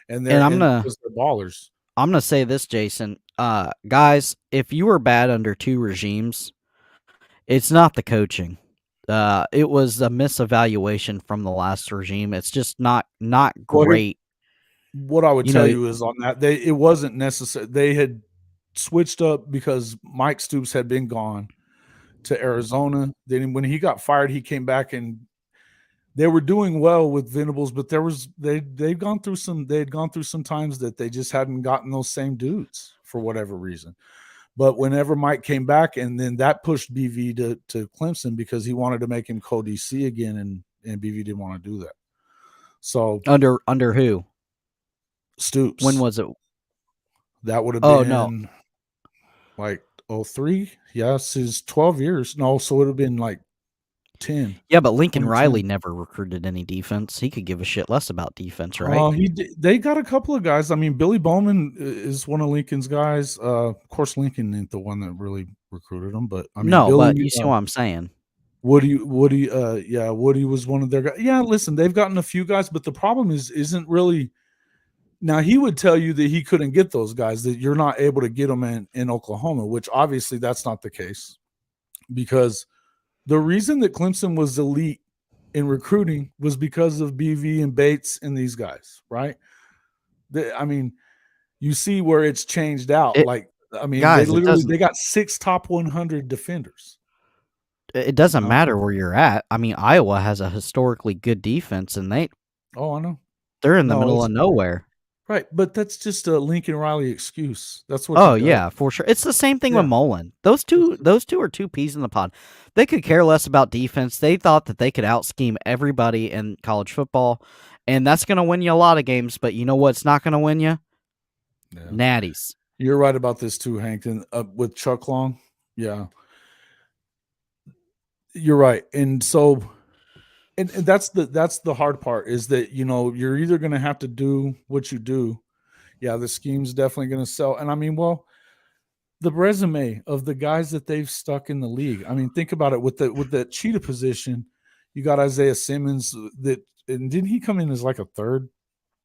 and they're ballers. I'm going to say this, Jason. Guys, if you were bad under two regimes, it's not the coaching. It was a misevaluation from the last regime. It's just not great. What I would tell you is on that, it wasn't necessary. They had switched up because Mike Stoops had been gone to Arizona. Then when he got fired, he came back and they were doing well with Venables, but they'd gone through some times that they just hadn't gotten those same dudes for whatever reason. But whenever Mike came back, and then that pushed BV to Clemson because he wanted to make him co-DC again, and BV didn't want to do that. So under who? Stoops. When was it? That would have been like 03. Yes, is 12 years. No, so it would have been like 10. Yeah, but Lincoln Riley never recruited any defense. He could give a shit less about defense, right? They got a couple of guys. I mean, Billy Bowman is one of Lincoln's guys. Of course, Lincoln ain't the one that really recruited him, but I mean, but you see what I'm saying. Woody was one of their guys. Yeah, listen, they've gotten a few guys, but the problem isn't really. Now, he would tell you that he couldn't get those guys, that you're not able to get them in Oklahoma, which obviously that's not the case, because the reason that Clemson was elite in recruiting was because of BV and Bates and these guys, right? I mean, you see where it's changed out. They got 6 top 100 defenders. It doesn't matter where you're at. I mean, Iowa has a historically good defense, and I know. They're in the middle of nowhere. Right, but that's just a Lincoln Riley excuse. That's what. Oh yeah, for sure. It's the same thing with Mullen. Those two are two peas in the pod. They could care less about defense. They thought that they could out scheme everybody in college football, and that's going to win you a lot of games. But you know what's not going to win you? Yeah. Natties. You're right about this too, Hank. And with Chuck Long, yeah, you're right. And so. And that's the hard part, is that, you're either going to have to do what you do. Yeah, the scheme's definitely going to sell. And I mean, well, the resume of the guys that they've stuck in the league. I mean, think about it with the cheetah position. You got Isaiah Simmons, and didn't he come in as like a 3rd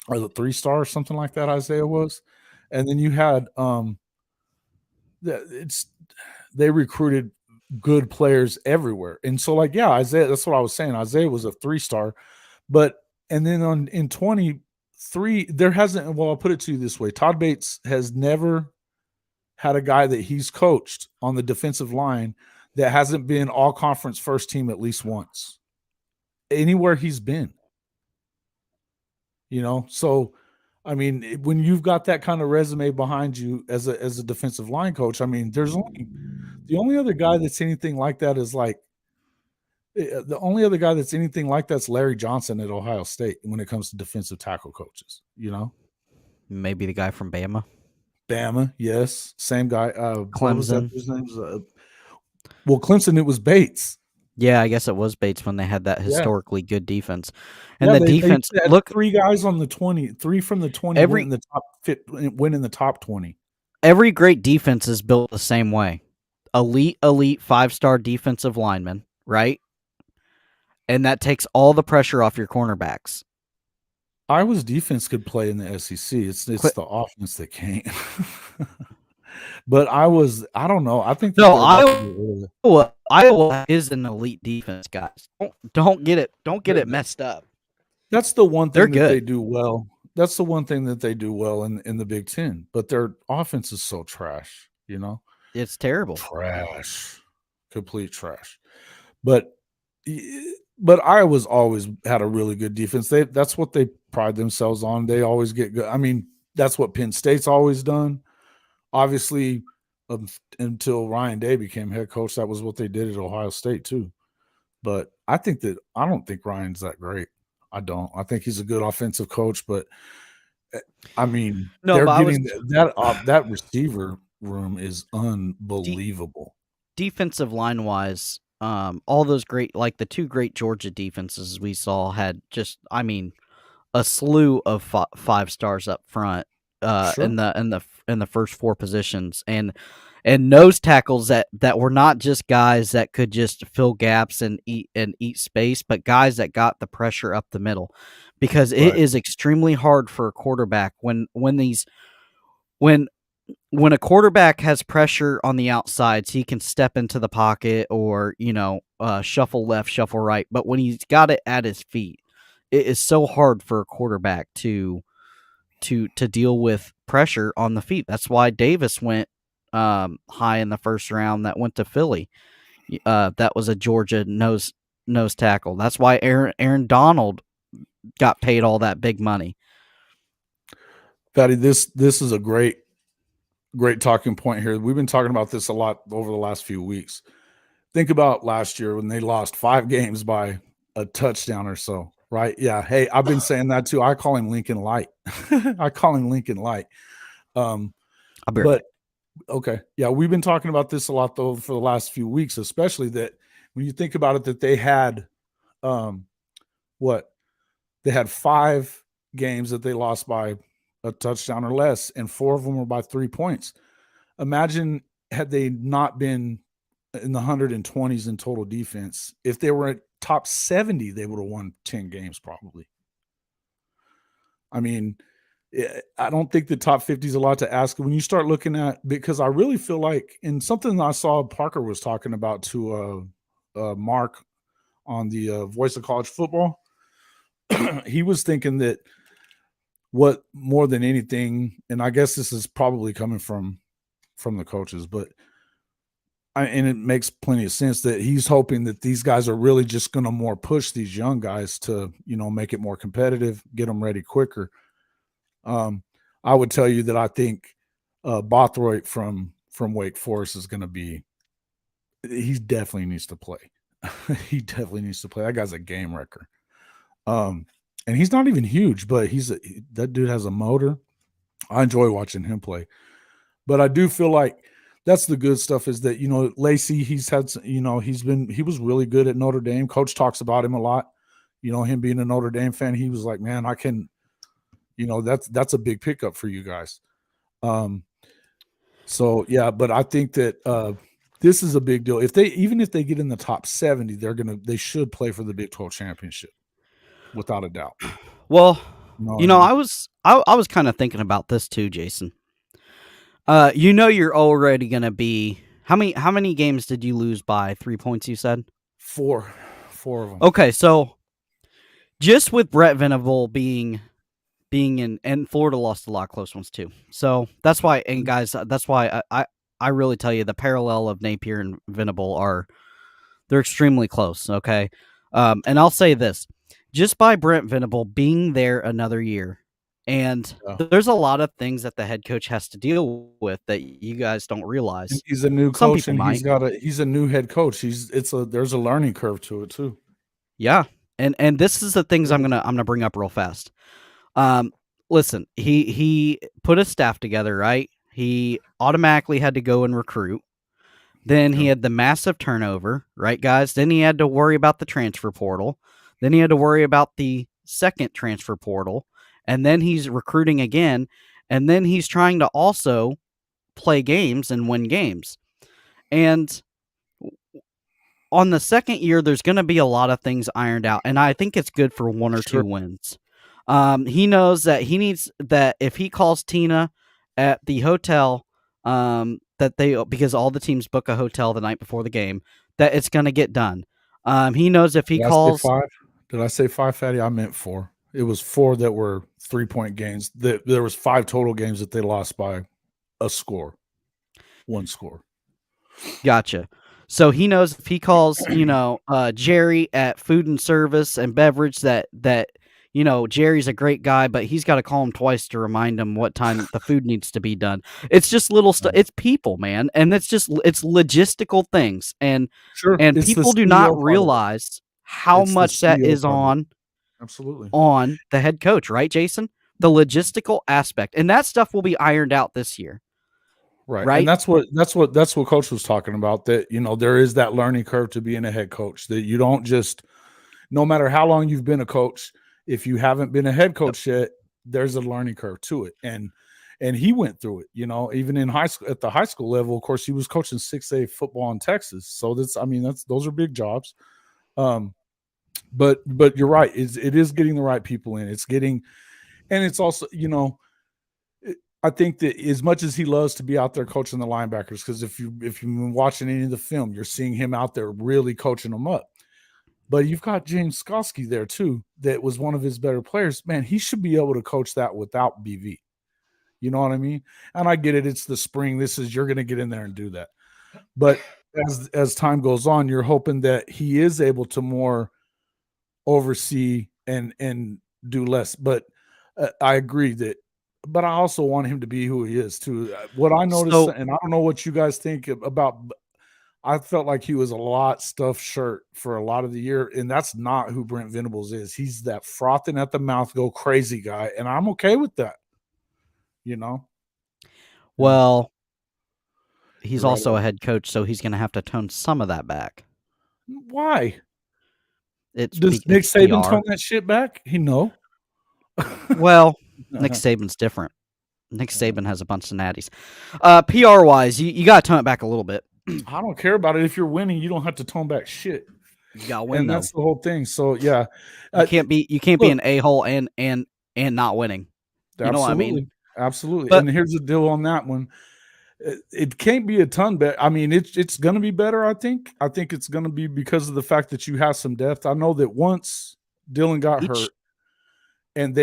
or the 3-star or something like that? Isaiah was, and then you had they recruited good players everywhere. And so Isaiah, that's what I was saying. Isaiah was a 3-star, and then in 23, there hasn't, well, I'll put it to you this way. Todd Bates has never had a guy that he's coached on the defensive line that hasn't been all conference first team at least once, anywhere he's been, so I mean, when you've got that kind of resume behind you as a defensive line coach, I mean, the only other guy that's anything like that is that's Larry Johnson at Ohio State when it comes to defensive tackle coaches, Maybe the guy from Bama. Bama, yes, same guy. Clemson. His name's Clemson. It was Bates. Yeah, I guess it was Bates when they had that historically good defense. And the defense, look, 3 guys on the 20, 3 from the 20 win in the top 20. Every great defense is built the same way. Elite 5-star defensive lineman, right? And that takes all the pressure off your cornerbacks. Iowa's defense could play in the SEC. It's the offense that can't. But I don't know. I think Iowa is an elite defense, guys. Don't get it messed up. That's the one thing that they do well. That's the one thing that they do well in the Big Ten. But their offense is so trash, It's terrible. Trash. Complete trash. But Iowa's always had a really good defense. That's what they pride themselves on. They always get good. I mean, that's what Penn State's always done. Obviously, until Ryan Day became head coach, that was what they did at Ohio State too. But I don't think Ryan's that great. I don't. I think he's a good offensive coach, but I mean, that receiver room is unbelievable. Defensive line wise, all those great, like the 2 great Georgia defenses we saw had just, I mean, a slew of 5 stars up front. Sure. in the first 4 positions, and nose tackles that were not just guys that could just fill gaps and eat space, but guys that got the pressure up the middle, because it is extremely hard for a quarterback when when a quarterback has pressure on the outsides, he can step into the pocket or, shuffle left, shuffle right. But when he's got it at his feet, it is so hard for a quarterback to deal with pressure on the feet. That's why Davis went high in the first round. That went to Philly. That was a Georgia nose tackle. That's why Aaron Donald got paid all that big money. Fatty, this is a great talking point here. We've been talking about this a lot over the last few weeks. Think about last year when they lost 5 games by a touchdown or so, right? Yeah. Hey, I've been saying that too. I call him Lincoln Light. But okay. Yeah. We've been talking about this a lot though for the last few weeks, especially that when you think about it, that they had, they had 5 games that they lost by a touchdown or less, and 4 of them were by 3 points. Imagine had they not been in the 120s in total defense. If they were at top 70, they would have won 10 games probably. I mean, I don't think the top 50 is a lot to ask when you start looking at, because I really feel like, and something I saw Parker was talking about to Mark on the Voice of College Football. He was thinking that what more than anything, and I guess this is probably coming from the coaches, but and it makes plenty of sense that he's hoping that these guys are really just going to more push these young guys to, make it more competitive, get them ready quicker. I would tell you that I think Bothroyd from Wake Forest is going to be, he definitely needs to play. He definitely needs to play. That guy's a game wrecker. And he's not even huge, but that dude has a motor. I enjoy watching him play. But I do feel like that's the good stuff is that, Lacey, he's had, he was really good at Notre Dame. Coach talks about him a lot. Him being a Notre Dame fan, he was like, man, I can, that's a big pickup for you guys. So yeah, but I think that this is a big deal. If they get in the top 70, they should play for the Big 12 championship without a doubt. Well, I was kind of thinking about this too, Jason. You're already going to be how many games did you lose by 3 points? You said 4 of them. Okay, so just with Brett Venable being in, and Florida lost a lot of close ones too. So that's why, and guys, that's why I really tell you the parallel of Napier and Venable they're extremely close. Okay, and I'll say this, just by Brent Venable being there another year. And there's a lot of things that the head coach has to deal with that you guys don't realize. And he's a new coach, and he's a new head coach. There's a learning curve to it too. Yeah, and this is the things I'm gonna bring up real fast. Listen, he put a staff together, right? He automatically had to go and recruit. Then he had the massive turnover, right, guys? Then he had to worry about the transfer portal. Then he had to worry about the second transfer portal. And then he's recruiting again, and then he's trying to also play games and win games. And on the second year, there's going to be a lot of things ironed out, and I think it's good for 1 or 2 wins. He knows that that if he calls Tina at the hotel, because all the teams book a hotel the night before the game, that it's going to get done. He knows if he calls. Did I say 5, Fatty? I meant 4. It was 4 that were 3-point games. There was 5 total games that they lost by a score, 1 score. Gotcha. So he knows if he calls, Jerry at food and service and beverage that Jerry's a great guy, but he's got to call him twice to remind him what time the food needs to be done. It's just little stuff. It's people, man, and it's logistical things, and people do not realize how much that is on. Absolutely. On the head coach, right, Jason? The logistical aspect, and that stuff will be ironed out this year, right? And that's what Coach was talking about. That there is that learning curve to being a head coach. That you don't just, no matter how long you've been a coach, if you haven't been a head coach yet, there's a learning curve to it. And he went through it. Even in high school, at the high school level, of course, he was coaching 6A football in Texas. So those are big jobs. But you're right. It is getting the right people in. It's getting, and it's also, I think that as much as he loves to be out there coaching the linebackers, because if you've been watching any of the film, you're seeing him out there really coaching them up. But you've got James Skoski there too, that was one of his better players. Man, he should be able to coach that without BV. You know what I mean? And I get it. It's the spring. You're going to get in there and do that. But as time goes on, you're hoping that he is able to more oversee and do less. But I agree that. But I also want him to be who he is too. What I noticed, and I don't know what you guys think about. I felt like he was a lot stuffed shirt for a lot of the year, and that's not who Brent Venables is. He's that frothing at the mouth, go crazy guy, and I'm okay with that. You know. Well, he's also a head coach, so he's going to have to tone some of that back. Why? Does Nick Saban tone that shit back? No. Well, Nick Saban's different. Nick Saban has a bunch of natties. PR wise, you got to tone it back a little bit. I don't care about it. If you're winning, you don't have to tone back shit. You got to win, and that's the whole thing. So yeah, you can't be an a-hole and not winning. You know what I mean? Absolutely. But, and here's the deal on that one. It can't be a ton better. I mean, it's going to be better. I think it's going to be because of the fact that you have some depth. I know that once Dylan got hurt, and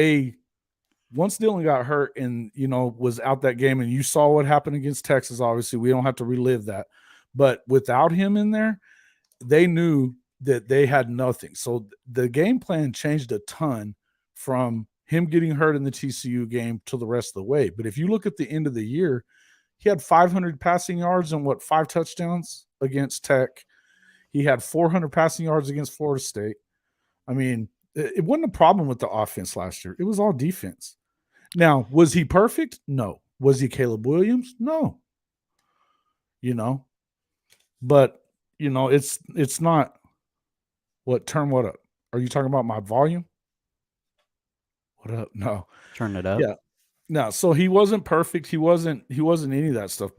once Dylan got hurt and was out that game, and you saw what happened against Texas. Obviously, we don't have to relive that. But without him in there, they knew that they had nothing. So the game plan changed a ton from him getting hurt in the TCU game to the rest of the way. But if you look at the end of the year, he had 500 passing yards and 5 touchdowns against Tech. He had 400 passing yards against Florida State. I mean, it wasn't a problem with the offense last year. It was all defense. Now, was he perfect? No. Was he Caleb Williams? No. But it's not. Turn what up? Are you talking about my volume? What up? No. Turn it up. Yeah. No, so he wasn't perfect. He wasn't any of that stuff.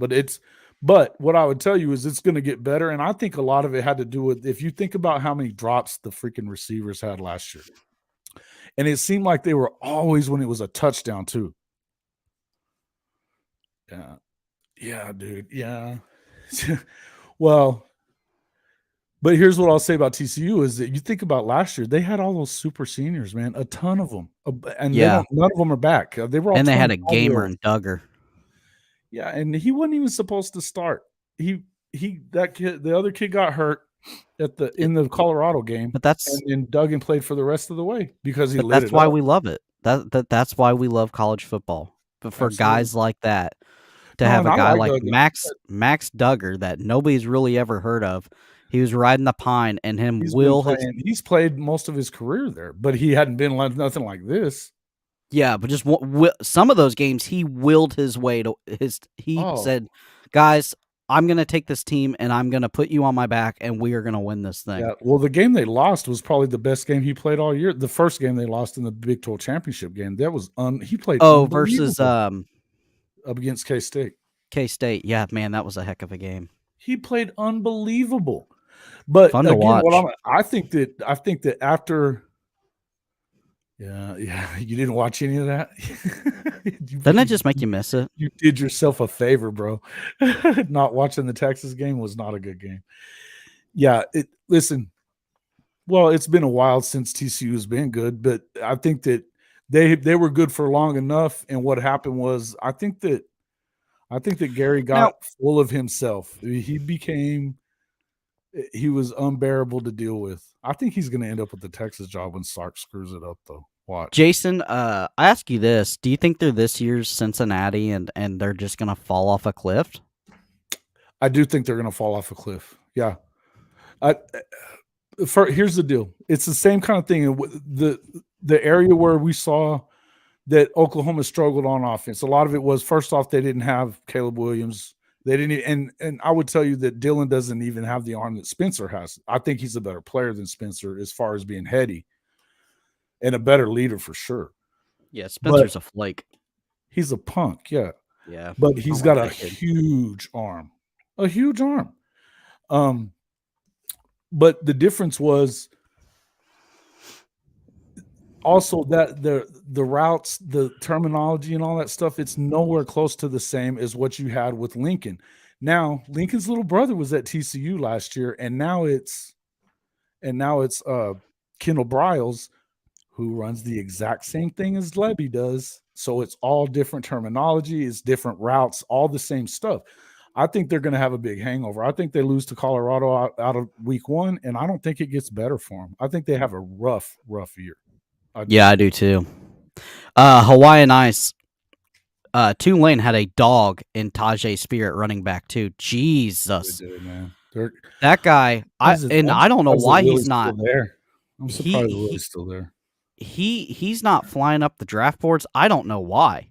But what I would tell you is it's going to get better. And I think a lot of it had to do with, if you think about how many drops the freaking receivers had last year. And it seemed like they were always when it was a touchdown too. Yeah. Yeah, dude. Yeah. Well, but here's what I'll say about TCU is that you think about last year, they had all those super seniors, man, a ton of them. And none of them are back. They were all, and they had a gamer in Duggar. Yeah, and he wasn't even supposed to start. The other kid got hurt in the Colorado game. But and Duggan played for the rest of the way because he lit that's it why up. we love it. That's why we love college football. But for guys like that, to have a guy like Max Duggar that nobody's really ever heard of, he was riding the pine, and he's played most of his career there, but he hadn't been nothing like this. Yeah, but just some of those games, he willed his way to said, guys, I'm going to take this team and I'm going to put you on my back and we are going to win this thing. Yeah, well, the game they lost was probably the best game he played all year. The first game they lost in the Big 12 championship game, that was he played versus against K-State. K-State, yeah, man, that was a heck of a game. He played unbelievable. But fun to watch. I think that after Yeah, you didn't watch any of that? Doesn't that just make you miss it? You did yourself a favor, bro. Not watching the Texas game was not a good game. Yeah, listen, well, it's been a while since TCU has been good, but I think that they were good for long enough, and what happened was I think that Gary got full of himself. He was unbearable to deal with. I think he's going to end up with the Texas job when Sark screws it up, though. Watch. Jason, I ask you this. Do you think they're this year's Cincinnati and they're just going to fall off a cliff? I do think they're going to fall off a cliff. Yeah. Here's the deal. It's the same kind of thing. The area where we saw that Oklahoma struggled on offense, a lot of it was, first off, they didn't have Caleb Williams. They didn't, and I would tell you that Dylan doesn't even have the arm that Spencer has. I think he's a better player than Spencer as far as being heady and a better leader for sure. Yeah, Spencer's a flake. He's a punk, yeah. Yeah. But he's got a huge arm. A huge arm. But the difference was also that the routes, the terminology and all that stuff, it's nowhere close to the same as what you had with Lincoln. Now, Lincoln's little brother was at TCU last year, and now it's Kendall Briles, who runs the exact same thing as Levy does. So it's all different terminology, it's different routes, all the same stuff. I think they're going to have a big hangover. I think they lose to Colorado out of week 1, and I don't think it gets better for them. I think they have a rough year. I do too. Hawaiian Ice. Tulane had a dog in Tajay Spear at running back too. Jesus, They did, man. That guy. I don't know why he's not there. I'm surprised Willie's still there. He's not flying up the draft boards. I don't know why.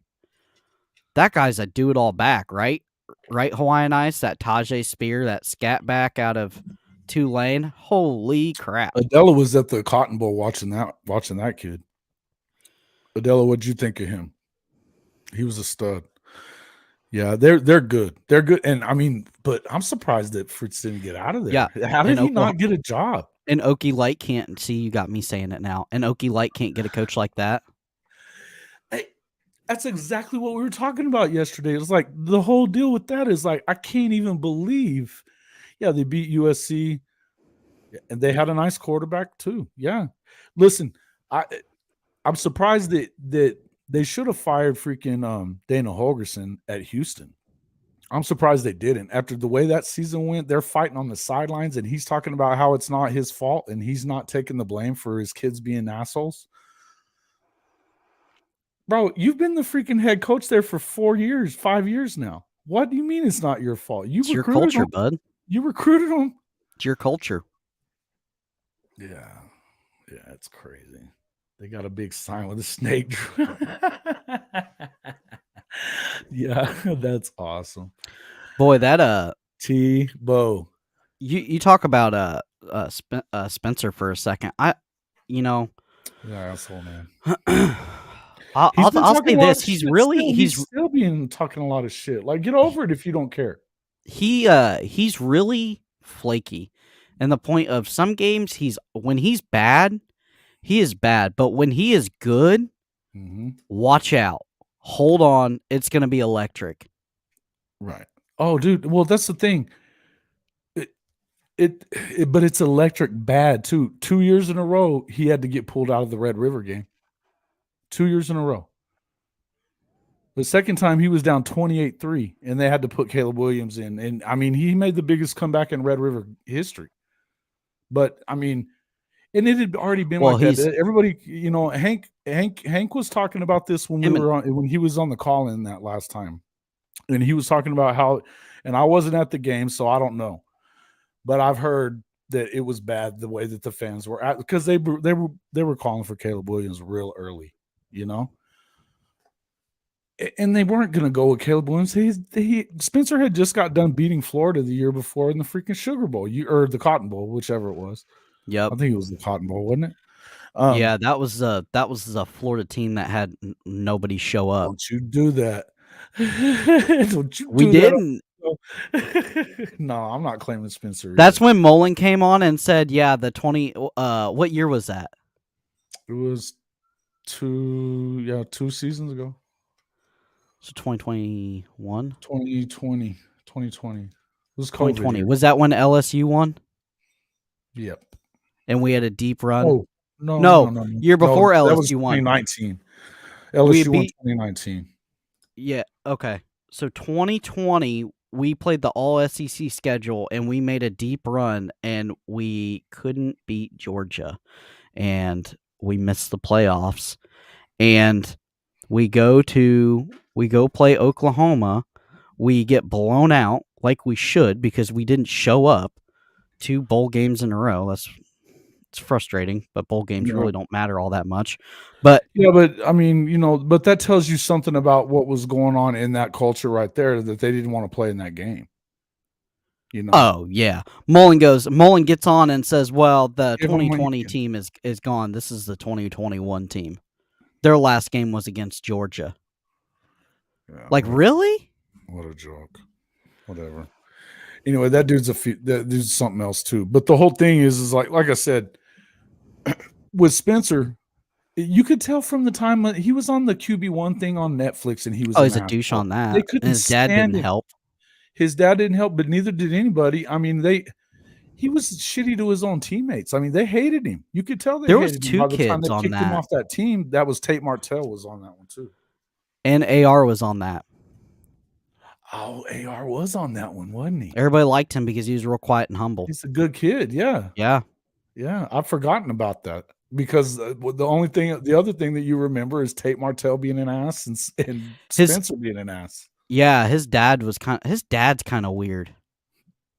That guy's a do-it-all back, right? Right, Hawaiian Ice, that Tajay Spear, that scat back out of Tulane. Holy crap. Adela was at the Cotton Bowl watching that kid. Adela, what'd you think of him? He was a stud. Yeah, they're good. They're good. And I mean, but I'm surprised that Fritz didn't get out of there. Yeah. How did he not get a job? And Okie Light can't see, you got me saying it now. And Okie Light can't get a coach like that. Hey, that's exactly what we were talking about yesterday. It's like the whole deal with that is like, I can't even believe. Yeah, they beat USC and they had a nice quarterback too. Yeah. Listen, I'm surprised that they should have fired freaking Dana Holgerson at Houston. I'm surprised they didn't. After the way that season went, they're fighting on the sidelines, and he's talking about how it's not his fault and he's not taking the blame for his kids being assholes. Bro, you've been the freaking head coach there for 5 years now. What do you mean it's not your fault? It's your culture, bud. You recruited them. It's your culture. Yeah, it's crazy. They got a big sign with a snake. Yeah, that's awesome. Boy, that T-Bo. You talk about Spencer for a second. Yeah, asshole, man. I'll say this: he's still being talking a lot of shit. Like, get over it if you don't care. He's really flaky, and the point of some games when he's bad, he is bad. But when he is good, watch out. Hold on, it's going to be electric. Right. Oh, dude. Well, that's the thing. But it's electric bad too. 2 years in a row, he had to get pulled out of the Red River game. 2 years in a row. The second time he was down 28-3, and they had to put Caleb Williams in. And I mean, he made the biggest comeback in Red River history. But I mean, and it had already been like that. Everybody, Hank was talking about this when he was on the call in that last time, and he was talking about how, and I wasn't at the game, so I don't know, but I've heard that it was bad the way that the fans were at, because they were calling for Caleb Williams real early, and they weren't going to go with Caleb Williams. Spencer had just got done beating Florida the year before in the freaking Sugar Bowl, or the Cotton Bowl, whichever it was. Yep. I think it was the Cotton Bowl, wasn't it? Yeah, that was the Florida team that had nobody show up. Don't you do that. We didn't. No, I'm not claiming Spencer. That's when Mullen came on and said, yeah, the 20 what year was that? It was 2 seasons ago. So 2021? 2020. It was 2020. Year. Was that when LSU won? Yep. And we had a deep run. Oh, no. Year before LSU won. 2019. LSU won 2019. Yeah. Okay. So 2020, we played the all SEC schedule and we made a deep run and we couldn't beat Georgia and we missed the playoffs, and we go play Oklahoma. We get blown out like we should because we didn't show up 2 bowl games in a row. It's frustrating, but bowl games really don't matter all that much. But I mean, but that tells you something about what was going on in that culture right there, that they didn't want to play in that game. Oh yeah. Mullen gets on and says, well, the 2020 team is gone. This is the 2021 team. Their last game was against Georgia. Yeah, really? What a joke. Whatever. Anyway, that dude's something else too. But the whole thing is like I said, with Spencer, You could tell from the time he was on the QB1 thing on Netflix, and he was. Oh, he's a douche on that. They couldn't and his dad stand didn't him. help. His dad didn't help, but neither did anybody. I mean, he was shitty to his own teammates. I mean, they hated him. You could tell There was hated him. two By the time kids they on kicked him that. off that team. That was Tate Martell was on that one too. And AR was on that. Oh, AR was on that one, wasn't he? Everybody liked him because he was real quiet and humble. He's a good kid. Yeah. Yeah. Yeah. I've forgotten about that because the other thing that you remember is Tate Martell being an ass and Spencer being an ass. Yeah. His dad's kind of weird.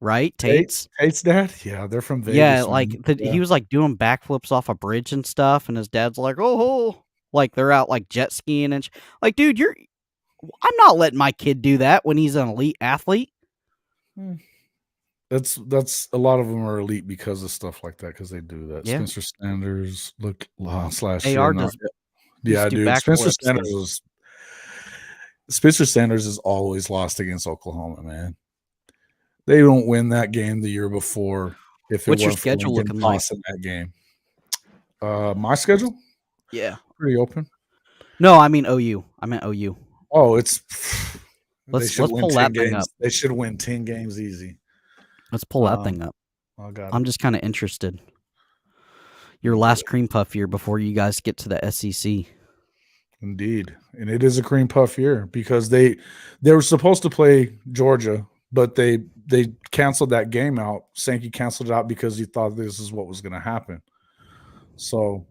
Right? Tate's dad? Yeah. They're from Vegas. Yeah. Like he was like doing backflips off a bridge and stuff. And his dad's like, oh, like they're out like jet skiing and like, dude, I'm not letting my kid do that when he's an elite athlete. That's a lot of them are elite because of stuff like that because they do that. Yeah. Spencer Sanders looked last AR year. does. Yeah, dude. Spencer Sanders is always lost against Oklahoma, man. They don't win that game the year before. What's your schedule looking like in that game? My schedule? Yeah, pretty open. No, I mean OU. I meant OU. Oh, let's pull that thing up. They should win 10 games easy. Let's pull that thing up. I'm just kind of interested. Your last cream puff year before you guys get to the SEC. Indeed, and it is a cream puff year because they were supposed to play Georgia, but they canceled that game out. Sankey canceled it out because he thought this is what was going to happen. So.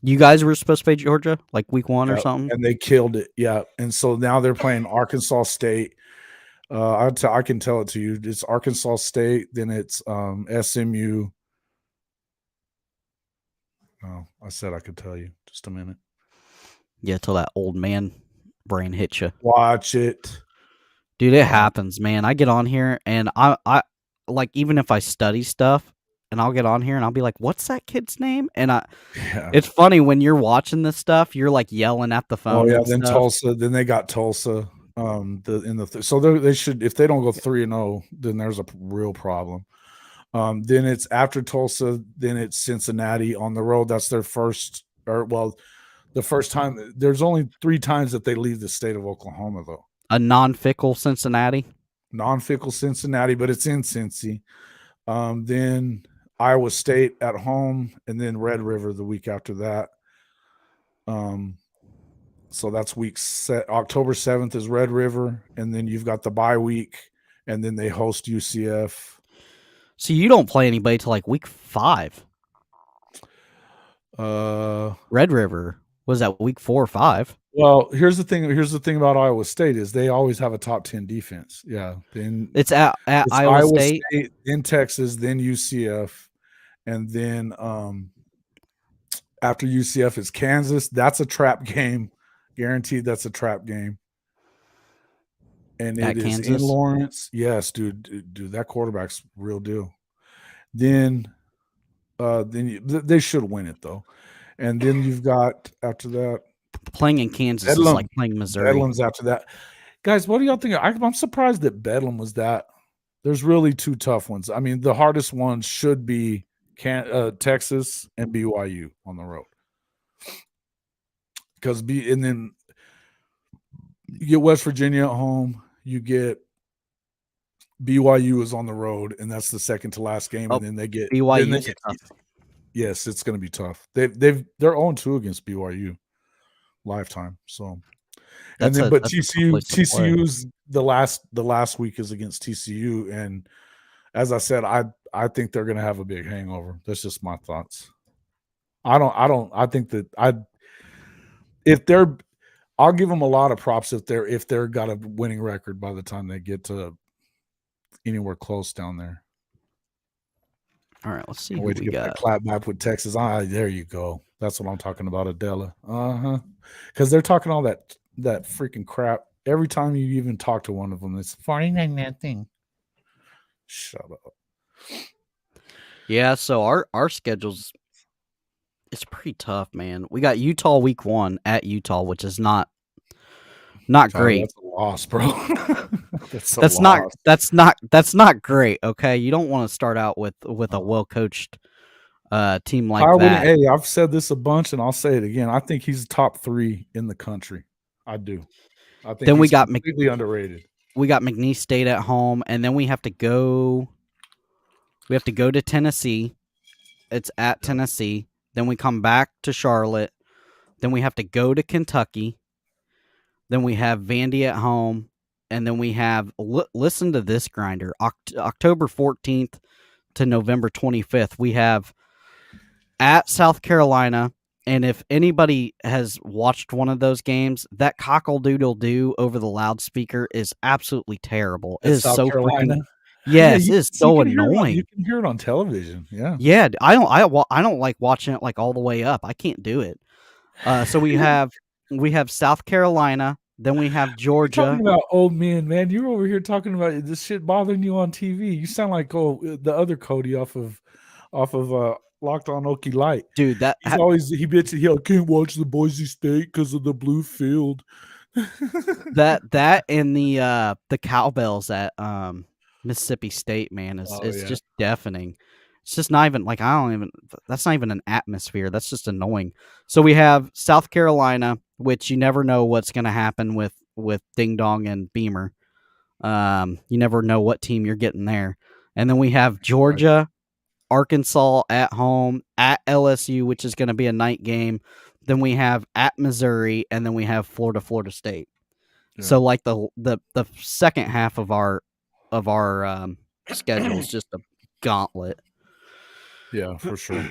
You guys were supposed to play Georgia like week 1 or something? And they killed it. Yeah. And so now they're playing Arkansas State. I can tell it to you. It's Arkansas State. Then it's SMU. Oh, I said I could tell you. Just a minute. Yeah, till that old man brain hits you. Watch it. Dude, it happens, man. I get on here and I like, even if I study stuff, and I'll get on here and I'll be like, what's that kid's name? And it's funny when you're watching this stuff, you're like yelling at the phone. Oh yeah, then Tulsa. Then they got Tulsa. So they should, if they don't go 3-0, then there's a real problem. Then it's after Tulsa. Then it's Cincinnati on the road. That's their first, the first time. There's only 3 times that they leave the state of Oklahoma though. A non-fickle Cincinnati. Non-fickle Cincinnati, but it's in Cincy. Then Iowa State at home, and then Red River the week after that. So that's October 7th is Red River, and then you've got the bye week, and then they host UCF. So you don't play anybody till like week 5. Red River was that week 4 or 5. Well, here's the thing about Iowa State is they always have a top 10 defense. Yeah. Then it's at Iowa State, then Texas, then UCF, and then after UCF is Kansas. That's a trap game. Guaranteed that's a trap game. And it is in Lawrence. Yes, dude, that quarterback's real deal. Then they should win it though. And then you've got after that playing in Kansas Bedlam. Is like playing Missouri. Bedlam's after that. Guys, what do y'all think? I'm surprised that Bedlam was that. There's really 2 tough ones. I mean, the hardest ones should be Texas and BYU on the road. And then you get West Virginia at home. You get BYU is on the road, and that's the second to last game. And then they get BYU. Yes, it's going to be tough. They're 0-2 against BYU lifetime. So, TCU's the last week is against TCU, and as I said, I think they're going to have a big hangover. That's just my thoughts. I think that I'll give them a lot of props if they're got a winning record by the time they get to anywhere close down there. All right, let's see who we got. That clap back with Texas. There you go. That's what I'm talking about, Adela. Because they're talking all that freaking crap every time you even talk to one of them. It's 49-0. Shut up. Yeah, so our schedule's it's pretty tough, man. We got Utah week 1 at Utah, which is not great. That's a loss, bro. That's not great. Okay, you don't want to start out with a well coached team like I that. Hey, I've said this a bunch, and I'll say it again. I think he's top 3 in the country. I do. I think Then we he's got completely underrated. We got McNeese State at home, and then we have to go. We have to go to Tennessee. It's at Tennessee. Then we come back to Charlotte. Then we have to go to Kentucky. Then we have Vandy at home, and then we have listen to this grinder. October 14th to November 25th. We have at South Carolina. And if anybody has watched one of those games, that cockle-doodle-doo over the loudspeaker is absolutely terrible. It is South so Carolina. freaking. Yes, it is so annoying. You can hear it on television. Yeah. Yeah, I don't like watching it like all the way up. I can't do it. So we have South Carolina, then we have Georgia. You're talking about old men, man. You're over here talking about this shit bothering you on TV. You sound like the other Cody off of Locked On Okie Light. Dude, he bitches. He can't watch the Boise State because of the blue field. that and the cowbells at Mississippi State, man, is just deafening. It's just not even like that's not even an atmosphere. That's just annoying. So we have South Carolina, which you never know what's going to happen with Ding Dong and Beamer. You never know what team you're getting there. And then we have Georgia, Arkansas at home, at LSU, which is going to be a night game. Then we have at Missouri, and then we have Florida State. Yeah. So like the second half of our schedule is just a gauntlet. Yeah, for sure.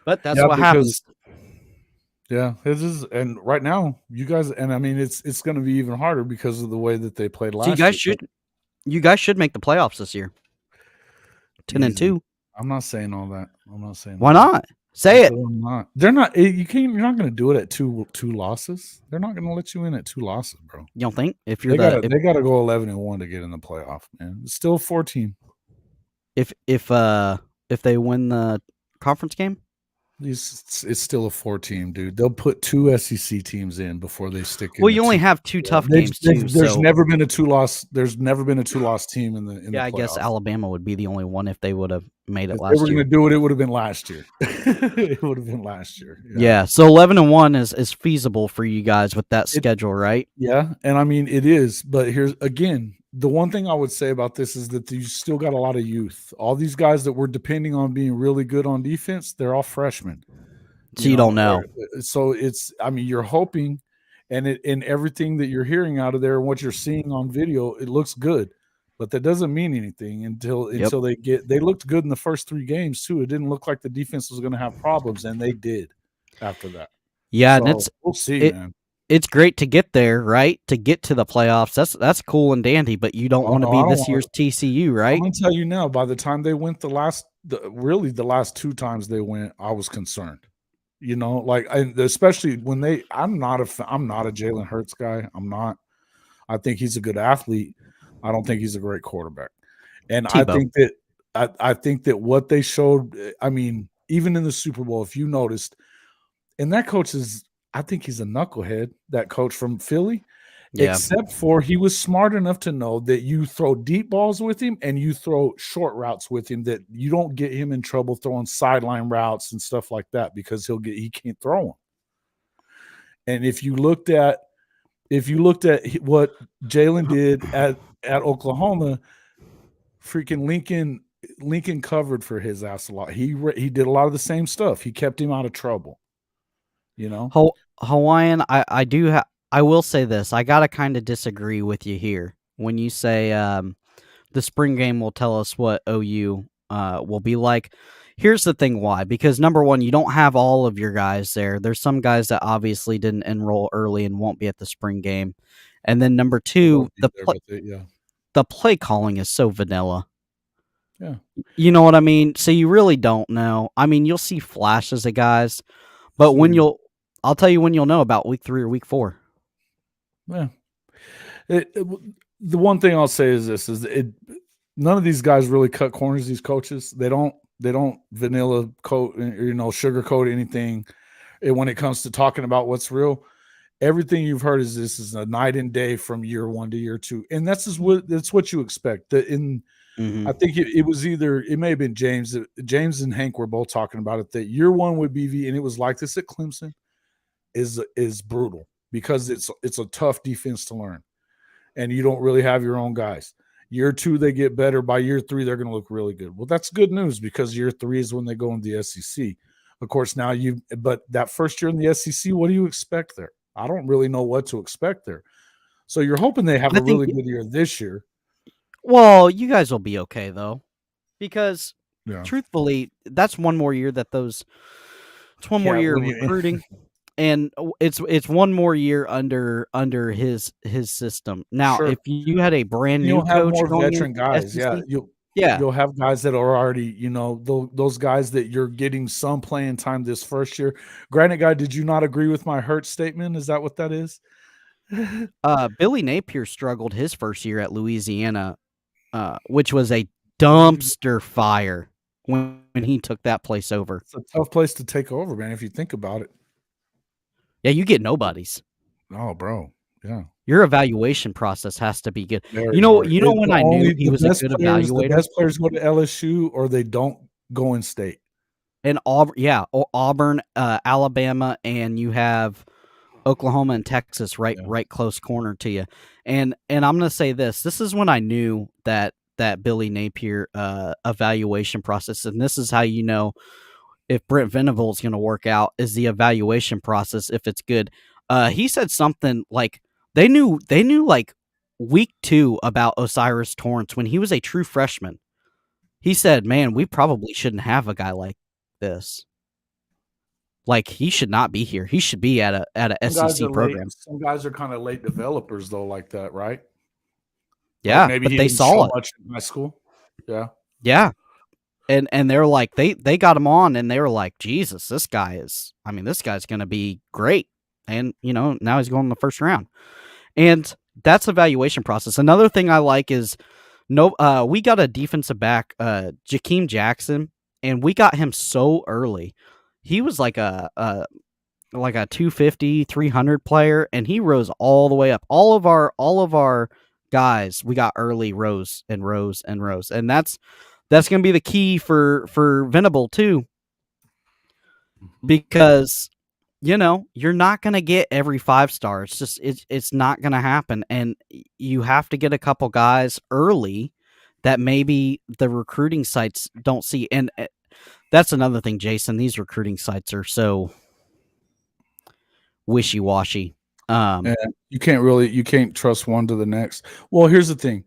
But that's what happens. Yeah, it is. And right now, you guys, and I mean, it's going to be even harder because of the way that they played last year. You guys should make the playoffs this year. 10-2. I'm not saying all that. I'm not saying. Why not? Say it. I'm not. They're not. You can't. You're not going to do it at two losses. They're not going to let you in at 2 losses, bro. You don't think? If you're they got to go 11-1 to get in the playoff, man. It's still a 4-team. If they win the conference game, it's still a 4-team, dude. They'll put 2 SEC teams in before they stick. Well, you only have 2 tough games too. There's never been a 2-loss. There's never been a 2-loss team in the. Yeah, I guess Alabama would be the only one if they would have made it if last year. They were going to do it. It would have been last year. It would have been last year. Yeah. So 11-1 is feasible for you guys with that schedule, right? Yeah, and I mean it is. But here's again. The one thing I would say about this is that you still got a lot of youth. All these guys that we're depending on being really good on defense, they're all freshmen. So you don't know. So it's, I mean, you're hoping, and in everything that you're hearing out of there and what you're seeing on video, it looks good, but that doesn't mean anything until they looked good in the first 3 games too. It didn't look like the defense was going to have problems, and they did after that. Yeah, so and we'll see, man. It's great to get there, right? To get to the playoffs. That's cool and dandy, but you don't want to be this year's TCU, right? I'm going to tell you now, by the time they went the last 2 times they went, I was concerned. You know, like especially when I'm not a Jalen Hurts guy. I'm not. I think he's a good athlete. I don't think he's a great quarterback. And Tebow. I think that what they showed, I mean, even in the Super Bowl, if you noticed, and that coach I think he's a knucklehead, that coach from Philly, except for he was smart enough to know that you throw deep balls with him and you throw short routes with him, that you don't get him in trouble throwing sideline routes and stuff like that, because he can't throw them. And if you looked at what Jalen did at Oklahoma, freaking Lincoln covered for his ass a lot. He did a lot of the same stuff. He kept him out of trouble. You know, Hawaiian. I will say this. I gotta kind of disagree with you here when you say the spring game will tell us what OU will be like. Here's the thing why. Because number one, you don't have all of your guys there. There's some guys that obviously didn't enroll early and won't be at the spring game. And then number two, the play calling is so vanilla. Yeah. You know what I mean? So you really don't know. I mean, you'll see flashes of guys, but I'll tell you when you'll know about week 3 or week 4. Yeah. The one thing I'll say is this: none of these guys really cut corners. These coaches, they don't vanilla coat, sugarcoat anything when it comes to talking about what's real. everything you've heard is this is a night and day from year 1 to year 2, and that's what you expect. I think it was either, it may have been James and Hank were both talking about it, that year 1 with BV, and it was like this at Clemson, is brutal because it's a tough defense to learn, and you don't really have your own guys. Year 2 they get better. By year 3 they're going to look really good. Well, that's good news because year 3 is when they go into the SEC. Of course, now but that first year in the SEC, what do you expect there? I don't really know what to expect there. So you're hoping they have a really good year this year. Well, you guys will be okay though, because Yeah. truthfully, that's one more year it's one more year of recruiting, and it's one more year under his system. Now, Sure. if you had a brand new You'll have coach more going veteran into guys. SEC, You'll have guys that are already, those guys that you're getting some playing time this first year. Granted, guy, did you not agree with my Hurt statement? Is that what that is? Billy Napier struggled his first year at Louisiana, which was a dumpster fire when he took that place over. It's a tough place to take over, man, if you think about it. Yeah, you get nobodies. Oh, bro. Yeah. Your evaluation process has to be good. Very You know hard. when I knew he was a good evaluator? The best players go to LSU or they don't go in state. And Auburn, Alabama, and you have Oklahoma and Texas right close corner to you. And I'm going to say this is when I knew that Billy Napier evaluation process, and this is how you know if Brent Venables is going to work out, is the evaluation process, if it's good. He said something like they knew like week 2 about Osiris Torrance when he was a true freshman. He said, man, we probably shouldn't have a guy like this. Like, he should not be here. He should be at a SEC program. Some guys are kind of late developers though, like that, right? Yeah, like maybe but they saw it much in high school. Yeah. Yeah. And they're like, they got him on, and they were like, Jesus, this guy's going to be great. And, now he's going in the first round. And that's evaluation process. Another thing I like is, we got a defensive back, Jakeem Jackson, and we got him so early. He was like a 250, 300 player, and he rose all the way up. All of our guys we got early rose. And that's going to be the key for Venable too, because you're not going to get every 5-star. It's just it's not going to happen, and you have to get a couple guys early that maybe the recruiting sites don't see. And that's another thing, Jason. These recruiting sites are so wishy-washy. You can't trust one to the next. Well, here's the thing.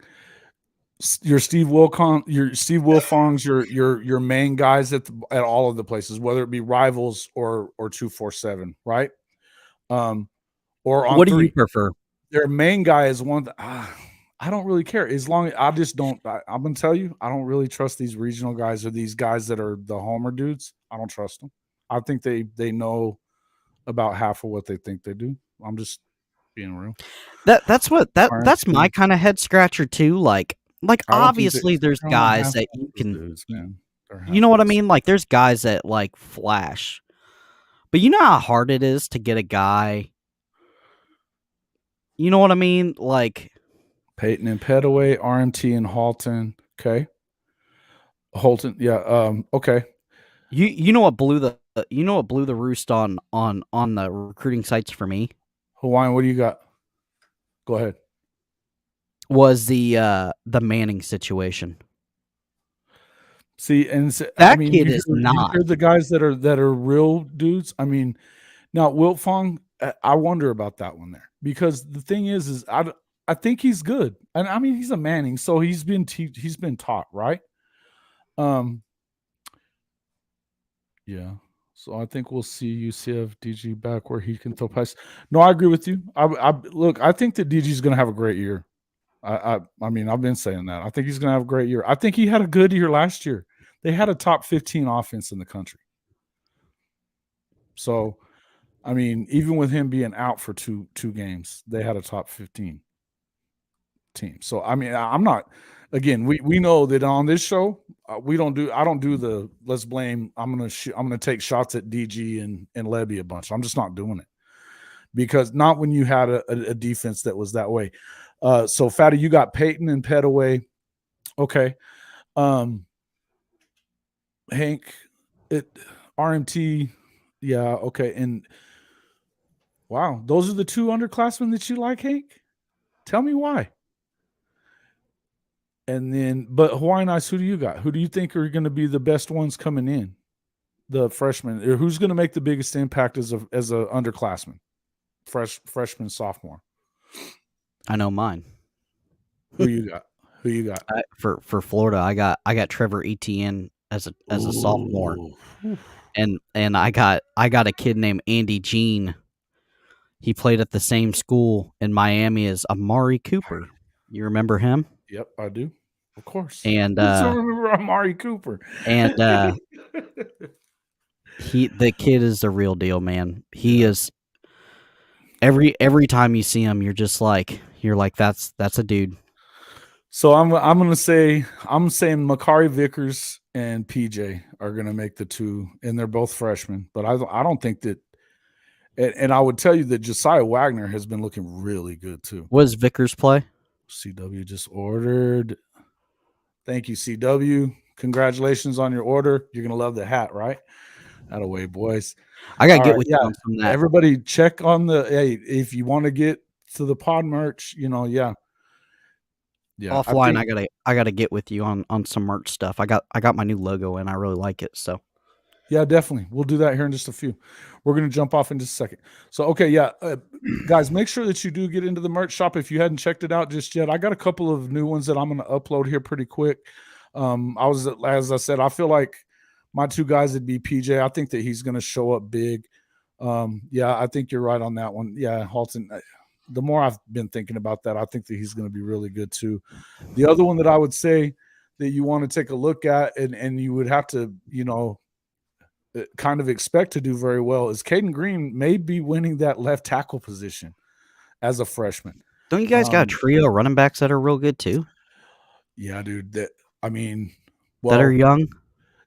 Your Steve Wilfongs, your main guys at all of the places, whether it be Rivals or 247, right? Or on what 3. do you prefer? Their main guy is one that I don't really care. As long as I just don't. I'm gonna tell you, I don't really trust these regional guys or these guys that are the homer dudes. I don't trust them. I think they know about half of what they think they do. I'm just being real. That's my kind of head scratcher too. Like obviously there's guys that you can dudes, man. You know what I mean? Like there's guys that like flash. But you know how hard it is to get a guy. You know what I mean? Like Peyton and Petaway, RMT and Holton. Okay. Holton, yeah. Okay. You know what blew the roost on the recruiting sites for me? Hawaiian, what do you got? Go ahead. Was the Manning situation. See, and that kid is not. You hear the guys that are real dudes. I mean, now Wiltfong, I wonder about that one there, because the thing is I think he's good, and I mean he's a Manning, so he's been taught, right? Yeah. So I think we'll see UCF DG back where he can throw passes. No, I agree with you. I think that DG's going to have a great year. I mean, I've been saying that. I think he's going to have a great year. I think he had a good year last year. They had a top 15 offense in the country. So, I mean, even with him being out for two games, they had a top 15 team. So, I mean, I'm not. Again, we know that on this show, I don't do the let's blame. I'm gonna take shots at DG and Levy a bunch. I'm just not doing it. because not when you had a defense that was that way. So Fatty, you got Peyton and Petaway. Okay. Hank, RMT, yeah, okay. And wow, those are the two underclassmen that you like, Hank? Tell me why. And then, but Hawaiian Ice, who do you got? Who do you think are going to be the best ones coming in? The freshmen. Or who's going to make the biggest impact as a underclassman? Freshman, sophomore. I know mine. Who you got? Who you got? For Florida, I got Trevor Etienne as a sophomore, and I got a kid named Andy Jean. He played at the same school in Miami as Amari Cooper. You remember him? Yep, I do. Of course. And I still remember Amari Cooper. And the kid is the real deal, man. He is. Every time you see him, you're like that's a dude. So I'm saying Makari Vickers and PJ are gonna make the two, and they're both freshmen. But I don't think that. And I would tell you that Josiah Wagner has been looking really good too. What does Vickers play? CW just ordered. Thank you, CW. Congratulations on your order. You're gonna love the hat, right? Attaboy, boys. I gotta get with you on some of that. Everybody check on hey, if you want to get to the pod merch, yeah. Offline, I gotta get with you on some merch stuff. I got my new logo and I really like it. So yeah, definitely. We'll do that here in just a few. We're going to jump off in just a second. So, okay, yeah. Guys, make sure that you do get into the merch shop if you hadn't checked it out just yet. I got a couple of new ones that I'm going to upload here pretty quick. As I said, I feel like my two guys would be PJ. I think that he's going to show up big. Yeah, I think you're right on that one. Yeah, Halton. The more I've been thinking about that, I think that he's going to be really good too. The other one that I would say that you want to take a look at and you would have to, kind of expect to do very well is Caden Green may be winning that left tackle position as a freshman. Don't you guys got a trio of running backs that are real good too? Yeah, dude. That are young.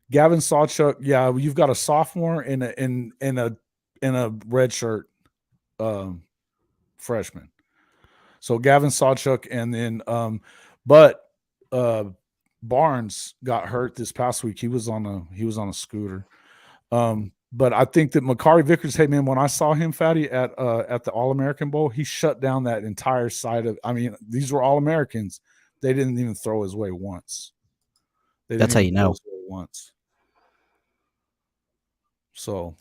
Gavin Sawchuk. Yeah, you've got a sophomore and a red shirt freshman. So Gavin Sawchuk, and then but Barnes got hurt this past week. He was on a scooter. But I think that Makari Vickers, hey man, when I saw him, Fatty, at the All-American Bowl, he shut down that entire side of. I mean, these were All-Americans. They didn't even throw his way once. That's how you know. Once. So,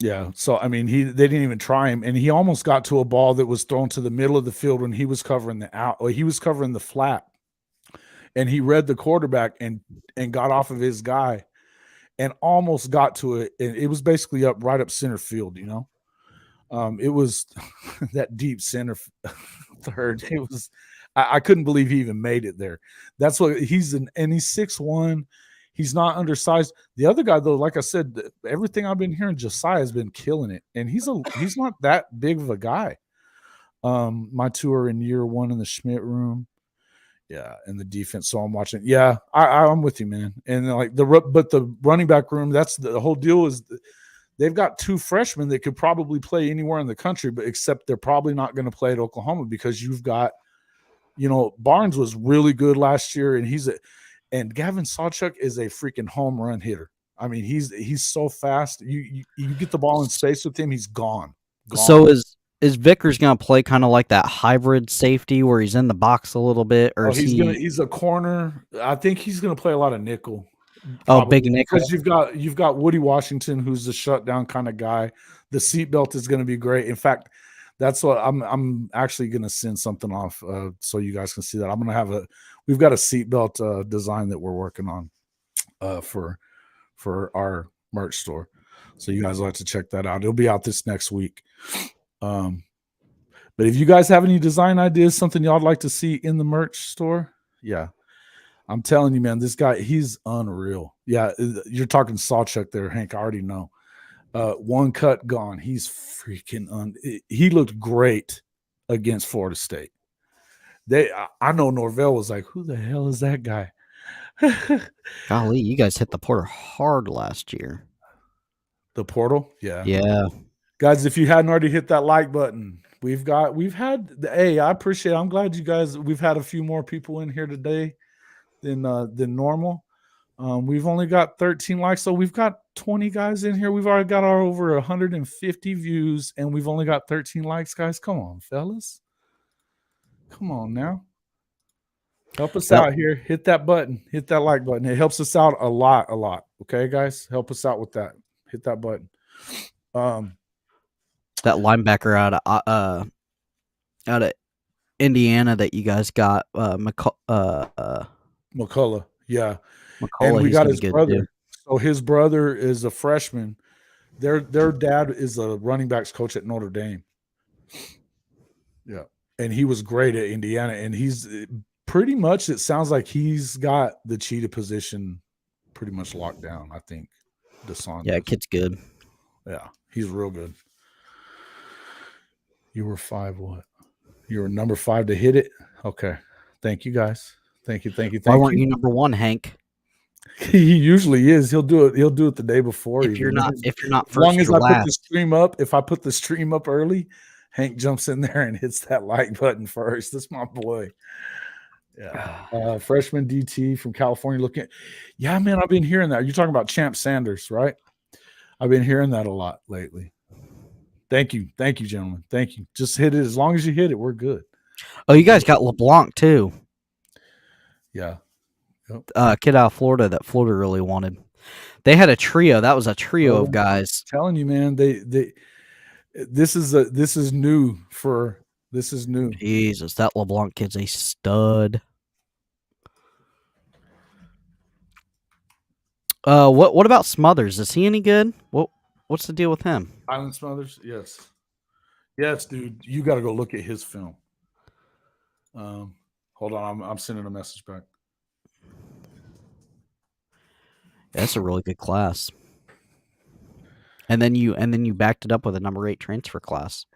yeah. So I mean, they didn't even try him, and he almost got to a ball that was thrown to the middle of the field when he was covering he was covering the flat, and he read the quarterback and got off of his guy. And almost got to it, and it was basically right up center field. It was that deep center third. It was, I couldn't believe he even made it there. That's what he's 6'1". He's not undersized. The other guy, though, like I said, everything I've been hearing, Josiah has been killing it, and he's not that big of a guy. My two are in year one in the Schmidt room. Yeah, and the defense. So I'm watching. Yeah, I'm with you, man. And but the running back room, that's the whole deal. Is they've got two freshmen that could probably play anywhere in the country, but except they're probably not going to play at Oklahoma because you've got, Barnes was really good last year, and Gavin Sawchuk is a freaking home run hitter. I mean, he's so fast. You get the ball in space with him, he's gone. So is Vickers going to play kind of like that hybrid safety where he's in the box a little bit, or he's a corner? I think he's going to play a lot of nickel. Big nickel. Because you've got Woody Washington, who's the shutdown kind of guy. The seatbelt is going to be great. In fact, that's what I'm actually going to send something off so you guys can see that. I'm going to we've got a seatbelt design that we're working on for our merch store. So you guys will have to check that out. It'll be out this next week. But if you guys have any design ideas, something y'all like to see in the merch store, yeah, I'm telling you, man, this guy, he's unreal. Yeah, you're talking Sawchuk there, Hank. I already know. One cut gone. He's freaking he looked great against Florida State. I know Norvell was like, who the hell is that guy? Golly, you guys hit the portal hard last year. The portal? Yeah. Yeah. Guys, if you hadn't already hit that like button, I appreciate it. I'm glad you guys, we've had a few more people in here today than normal. We've only got 13 likes, so we've got 20 guys in here. We've already got our over 150 views, and we've only got 13 likes, guys. Come on, fellas. Come on now. Help us out here. Hit that button. Hit that like button. It helps us out a lot. Okay, guys? Help us out with that. Hit that button. That linebacker out of Indiana that you guys got, McCullough. Yeah. McCullough, and we he's got gonna his be good brother. too. So his brother is a freshman. Their dad is a running backs coach at Notre Dame. Yeah. And he was great at Indiana. And he's pretty much, it sounds like he's got the cheetah position pretty much locked down, I think. Deshaun. Yeah, kid's good. Yeah, he's real good. You were 5 what? You were number 5 to hit it? Okay. Thank you, guys. Thank you. Why weren't you number 1, Hank? He usually is. He'll do it the day before. If you're not first, as long as I last. put the stream up, if I put the stream up early, Hank jumps in there and hits that like button first. That's my boy. Yeah. Freshman DT from California looking. Yeah, man, I've been hearing that. You're talking about Champ Sanders, right? I've been hearing that a lot lately. Thank you, gentlemen. Thank you. Just hit it. As long as you hit it, we're good. Oh, you guys got LeBlanc too. Yeah. Yep. Kid out of Florida that Florida really wanted. They had a trio. That was a trio of guys. I'm telling you, man, this is new. Jesus, that LeBlanc kid's a stud. What about Smothers? Is he any good? What's the deal with him? Island Smothers? Yes, dude. You got to go look at his film. Hold on, I'm sending a message back. That's a really good class. And then you backed it up with a number 8 transfer class.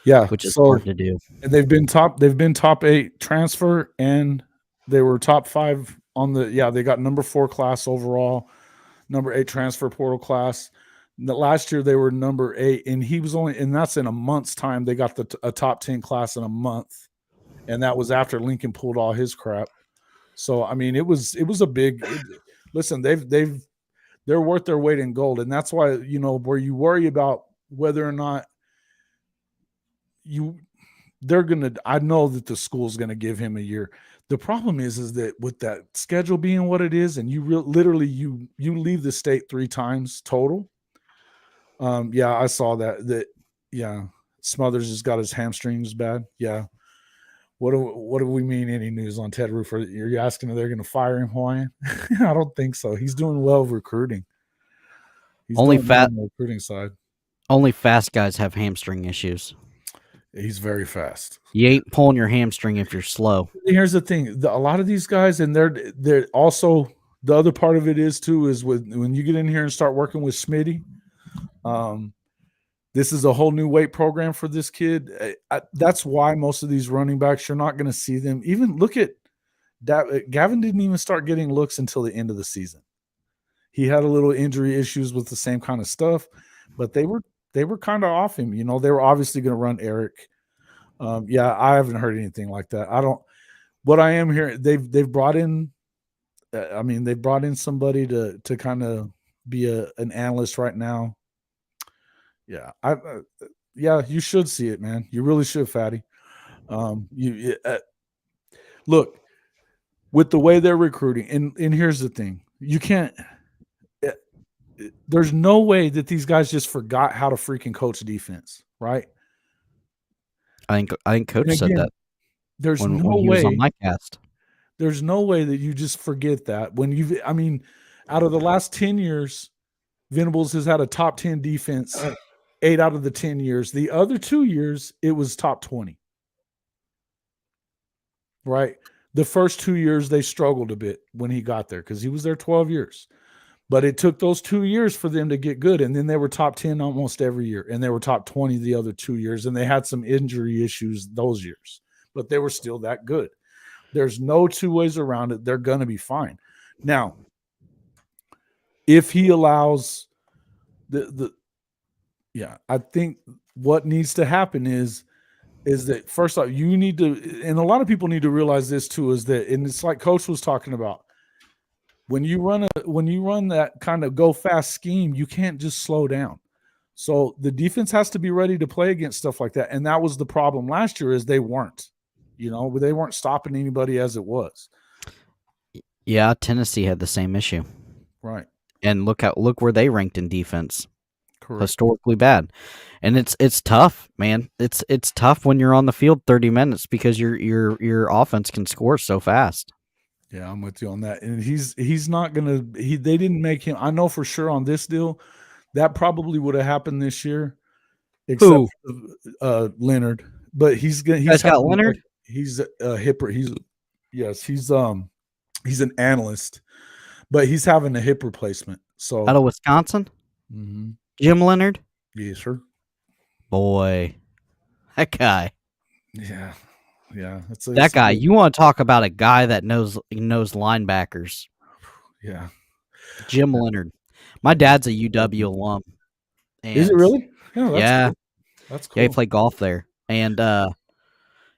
Yeah, which is hard to do. And they've been top 8 transfer, and they were top 5 on the. Yeah, they got number 4 class overall, number 8 transfer portal class. Last year they were number 8, and he was and that's in a month's time. They got a top 10 class in a month, and that was after Lincoln pulled all his crap. So I mean, it was a big. Listen, they're worth their weight in gold, and that's why where you worry about whether or not they're gonna. I know that the school's gonna give him a year. The problem is that with that schedule being what it is, and you literally you leave the state 3 times total. Yeah, I saw that. Yeah, Smothers has got his hamstrings bad. Yeah. What do we mean? Any news on Ted Roofer? You're asking if they're going to fire him, Hawaiian? I don't think so. He's doing well recruiting. He's only doing well on the recruiting side. Only fast guys have hamstring issues. He's very fast. You ain't pulling your hamstring if you're slow. Here's the thing: a lot of these guys, and they're also the other part of it is too is when you get in here and start working with Smitty. This is a whole new weight program for this kid. That's why most of these running backs, you're not going to see them. Even look at that. Gavin didn't even start getting looks until the end of the season. He had a little injury issues with the same kind of stuff, but they were kind of off him. They were obviously going to run Eric. Yeah, I haven't heard anything like that. What I am hearing, they've brought in. They've brought in somebody to kind of be an analyst right now. Yeah, you should see it, man. You really should, Fatty. Look, with the way they're recruiting, and here's the thing: you can't. There's no way that these guys just forgot how to freaking coach defense, right? I think Coach said that. There's when no he way was on my cast. There's no way that you just forget that out of the last 10 years, Venables has had a top 10 defense. 8 out of the 10 years. The other 2 years, it was top 20. Right? The first 2 years, they struggled a bit when he got there because he was there 12 years. But it took those 2 years for them to get good. And then they were top 10 almost every year. And they were top 20 the other 2 years. And they had some injury issues those years. But they were still that good. There's no 2 ways around it. They're going to be fine. Now, if he allows Yeah, I think what needs to happen is that first off, you need to, and a lot of people need to realize this too, is that, and it's like Coach was talking about, when you run that kind of go fast scheme, you can't just slow down. So the defense has to be ready to play against stuff like that, and that was the problem last year, is they weren't, they weren't stopping anybody as it was. Yeah, Tennessee had the same issue. Right. And look where they ranked in defense. Correct. Historically bad. And it's tough, man. It's tough when you're on the field 30 minutes because your offense can score so fast. Yeah, I'm with you on that. And he's not gonna. They didn't make him. I know for sure on this deal, that probably would have happened this year, except for, Leonard. But he's gonna. You guys got Leonard? He's a hipper. He's an analyst, but he's having a hip replacement. So out of Wisconsin, mm-hmm. Jim Leonard. Yes, sir. Boy, that guy. Yeah. That guy. You want to talk about a guy that knows linebackers? Yeah. Jim Leonard. My dad's a UW alum. Is it really? Yeah. Cool. That's cool. Yeah, he played golf there, and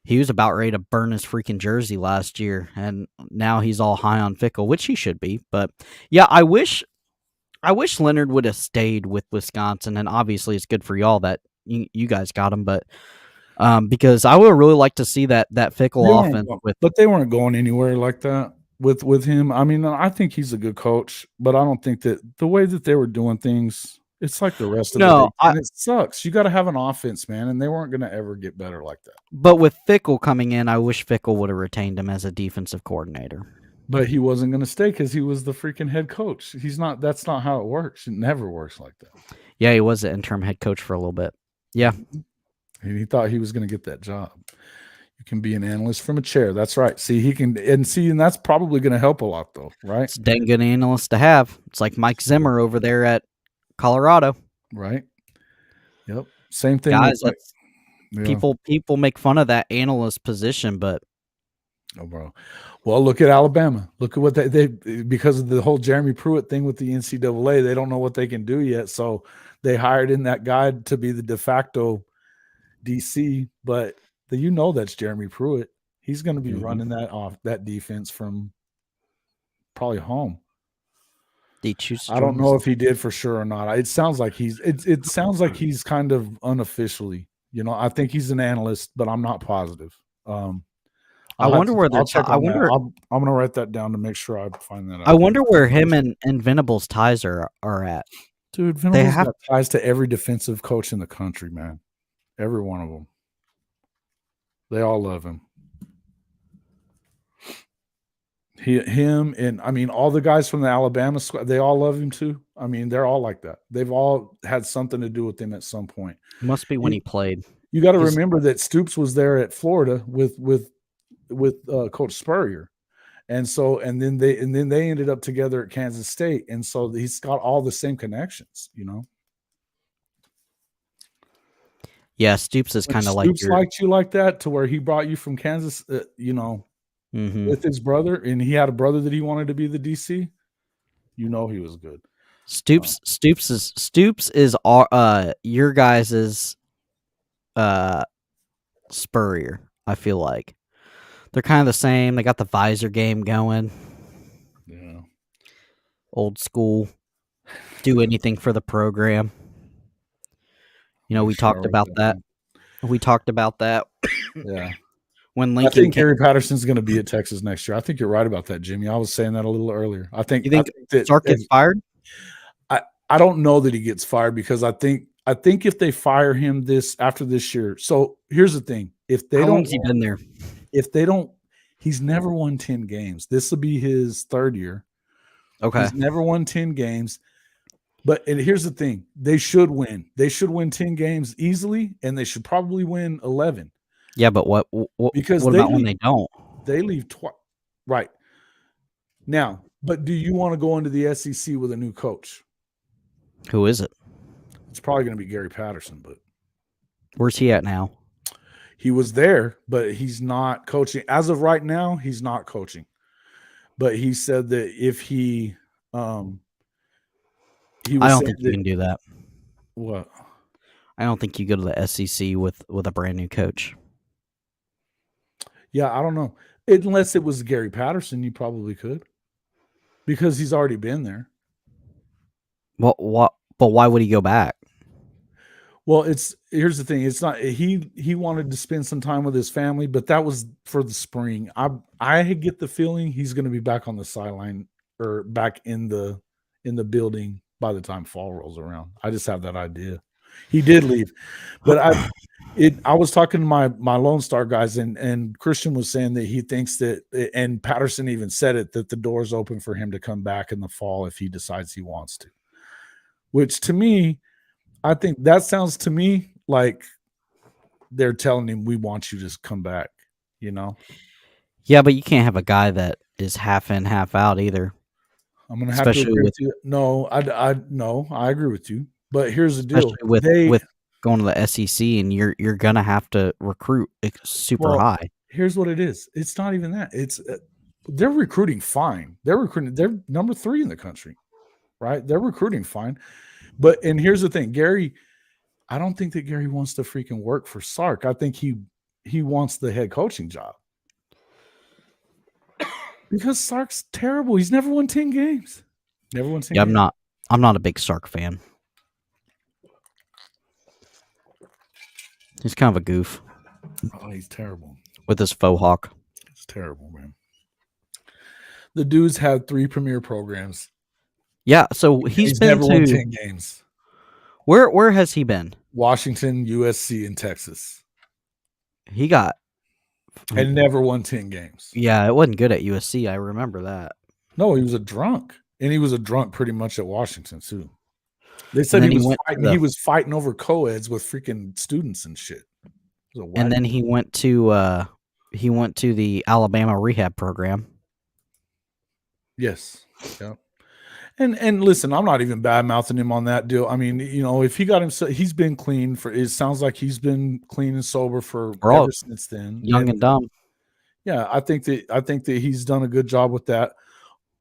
he was about ready to burn his freaking jersey last year, and now he's all high on Fickle, which he should be. But yeah, I wish Leonard would have stayed with Wisconsin, and obviously it's good for y'all that you guys got him, but because I would really like to see that Fickle offense but they weren't going anywhere like that with him. I mean, I think he's a good coach, but I don't think that the way that they were doing things, it's like the rest of the and it sucks. You got to have an offense, man, and they weren't going to ever get better like that. But with Fickle coming in, I wish Fickle would have retained him as a defensive coordinator. But he wasn't going to stay because he was the freaking head coach. He's not. That's not how it works. It never works like that. Yeah, he was the interim head coach for a little bit. Yeah. And he thought he was going to get that job. You can be an analyst from a chair. That's right. See, he can, and that's probably going to help a lot, though, right? It's a dang good analyst to have. It's like Mike Zimmer over there at Colorado. Right. Yep. Same thing. Guys, people make fun of that analyst position, but oh, bro. Well, look at Alabama. Look at what they because of the whole Jeremy Pruitt thing with the NCAA, they don't know what they can do yet. So they hired in that guy to be the de facto DC, but that's Jeremy Pruitt. He's going to be running that defense from probably home. I don't know if he did for sure or not. It sounds like he's kind of unofficially. I think he's an analyst, but I'm not positive. I wonder where they're. I'm going to write that down to make sure I find that out. I wonder where him and Venables' ties are at. Dude, Venables got ties to every defensive coach in the country, man. Every one of them. They all love him. Him, and I mean, all the guys from the Alabama squad, they all love him too. I mean, they're all like that. They've all had something to do with him at some point. Must be when he played. You got to remember that Stoops was there at Florida with Coach Spurrier, and then they ended up together at Kansas State, and so he's got all the same connections, Yeah, Stoops is kind of like Stoops liked you like that, to where he brought you from Kansas, with his brother, and he had a brother that he wanted to be the DC. He was good. Stoops is your guys's Spurrier. I feel like they're kind of the same. They got the visor game going. Yeah, old school. Do anything for the program. We talked about that. We talked about that. Yeah. When Lincoln, I think Gary Patterson's going to be at Texas next year. I think you're right about that, Jimmy. I was saying that a little earlier. You think Sark gets fired? I don't know that he gets fired, because I think if they fire him after this year. So here's the thing: how long has he been there? If they don't, he's never won 10 games. This will be his third year. Okay, he's never won 10 games. And here's the thing: they should win. They should win 10 games easily, and they should probably win 11. Yeah, but what about when they don't? They leave twice. Right. Now, but do you want to go into the SEC with a new coach? Who is it? It's probably going to be Gary Patterson, but where's he at now? He was there, but he's not coaching. As of right now, he's not coaching. But he said that if I don't think you can do that. What? I don't think you go to the SEC with a brand new coach. Yeah, I don't know. Unless it was Gary Patterson, you probably could, because he's already been there. What? But why would he go back? Well, here's the thing. It's not he wanted to spend some time with his family, but that was for the spring. I get the feeling he's going to be back on the sideline or back in the building by the time fall rolls around. I just have that idea. He did leave, but I was talking to my Lone Star guys, and Christian was saying that he thinks that, and Patterson even said it, that the door's open for him to come back in the fall if he decides he wants to. Which to me, I think that sounds to me like they're telling him, we want you to come back, you know? Yeah, but you can't have a guy that is half in, half out either. I'm going to have to Especially agree with- with you. No, I agree with you. But here's the deal. Especially with going to the SEC, and you're going to have to recruit super high. Here's what it is. It's not even that. It's they're recruiting fine. They're number 3 in the country, right? They're recruiting fine. And here's the thing, Gary, I don't think that Gary wants to freaking work for Sark. I think he wants the head coaching job. Because Sark's terrible. He's never won 10 games. Never won 10 games. I'm not a big Sark fan. He's kind of a goof. Oh, he's terrible. With his faux hawk. It's terrible, man. The dude's had 3 premier programs. Yeah, so he's been never won to 10 games. Where has he been? Washington, USC, and Texas. He got and never won 10 games. Yeah, it wasn't good at USC. I remember that. No, he was a drunk, and he was a drunk pretty much at Washington too. They said he was fighting over co-eds with freaking students and shit. And then he went to the Alabama rehab program. Yes. Yeah. And listen, I'm not even bad mouthing him on that deal. I mean, you know, if he got himself, he's been clean for. It sounds like he's been clean and sober for ever since then. Young and dumb. Yeah, I think that he's done a good job with that.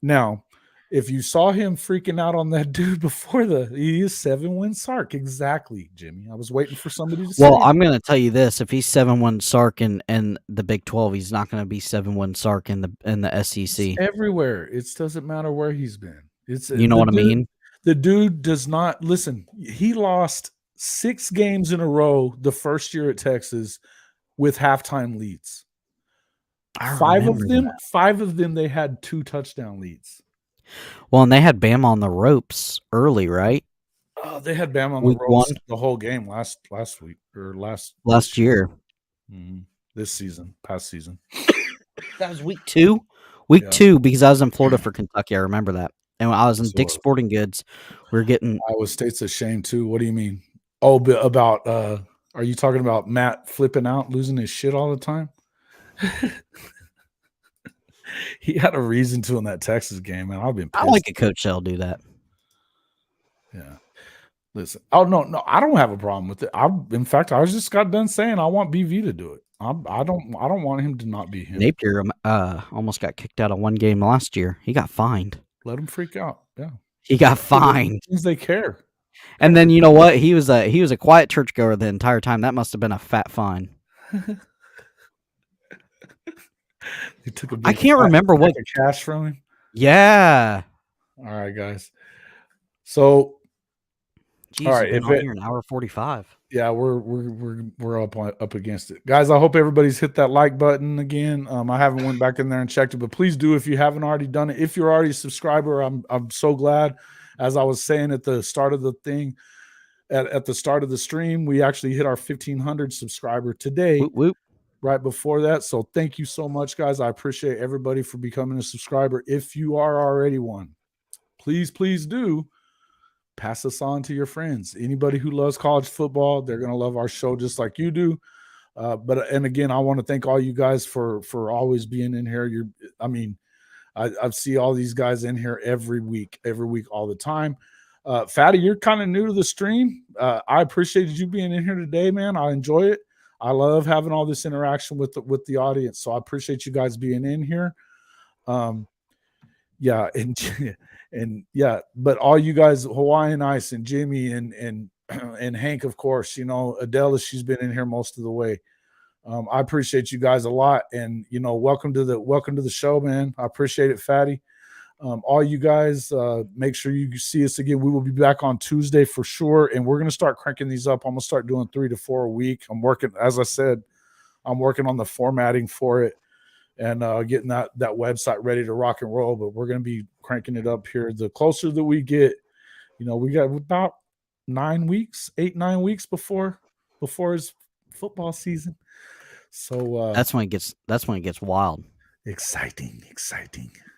Now, if you saw him freaking out on that dude before he is 7-win Sark. Exactly, Jimmy. I was waiting for somebody to say. Well, I'm going to tell you this: if he's 7-1 Sark in the Big 12, he's not going to be 7-1 Sark in the SEC. It's everywhere. It doesn't matter where he's been. You know what I mean? The dude does not listen. He lost 6 games in a row the first year at Texas with halftime leads. 5 of them they had 2 touchdown leads. Well, and they had Bama on the ropes early, right? They had Bama on the ropes the whole game last week or last year. Mm-hmm. This season, past season. That was week 2. Week 2, because I was in Florida for Kentucky. I remember that. And when I was in Dick's Sporting Goods, we were getting Iowa State's a shame too. What do you mean? Oh, about are you talking about Matt flipping out, losing his shit all the time? He had a reason to in that Texas game, and I've been pissed. I like a coach that'll do that. Yeah. Listen. Oh no, I don't have a problem with it. In fact, I just got done saying I want BV to do it. I don't want him to not be him. Napier almost got kicked out of one game last year. He got fined. Let him freak out. Yeah. He got fined. Because they care. And then you know what? He was a quiet churchgoer the entire time. That must have been a fat fine. He took a I can't remember what cash from him. Yeah. All right, guys. So, jeez, all right, here an hour 45. Yeah, we're up against it, guys. I hope everybody's hit that like button again. I haven't went back in there and checked it, but please do if you haven't already done it. If you're already a subscriber, I'm so glad. As I was saying at the start of the thing, at the start of the stream, we actually hit our 1,500 subscriber today. Whoop, whoop. Right before that. So thank you so much, guys. I appreciate everybody for becoming a subscriber. If you are already one, please do pass us on to your friends. Anybody who loves college football, they're going to love our show just like you do. And again, I want to thank all you guys for always being in here. I see all these guys in here every week, all the time. Fatty, you're kind of new to the stream. I appreciated you being in here today, man. I enjoy it. I love having all this interaction with the audience. So I appreciate you guys being in here. Yeah. And yeah, but all you guys, Hawaiian Ice and Jimmy and and Hank, of course. You know, Adela, she's been in here most of the way. I appreciate you guys a lot, and you know, welcome to the show, man. I appreciate it, Fatty. All you guys, make sure you see us again. We will be back on Tuesday for sure, and we're gonna start cranking these up. I'm gonna start doing 3 to 4 a week. I'm working, as I said, I'm working on the formatting for it and getting that website ready to rock and roll. But we're gonna be cranking it up here. The closer that we get, you know, we got about 9 weeks, 8-9 weeks before his football season. So that's when it gets wild. Exciting.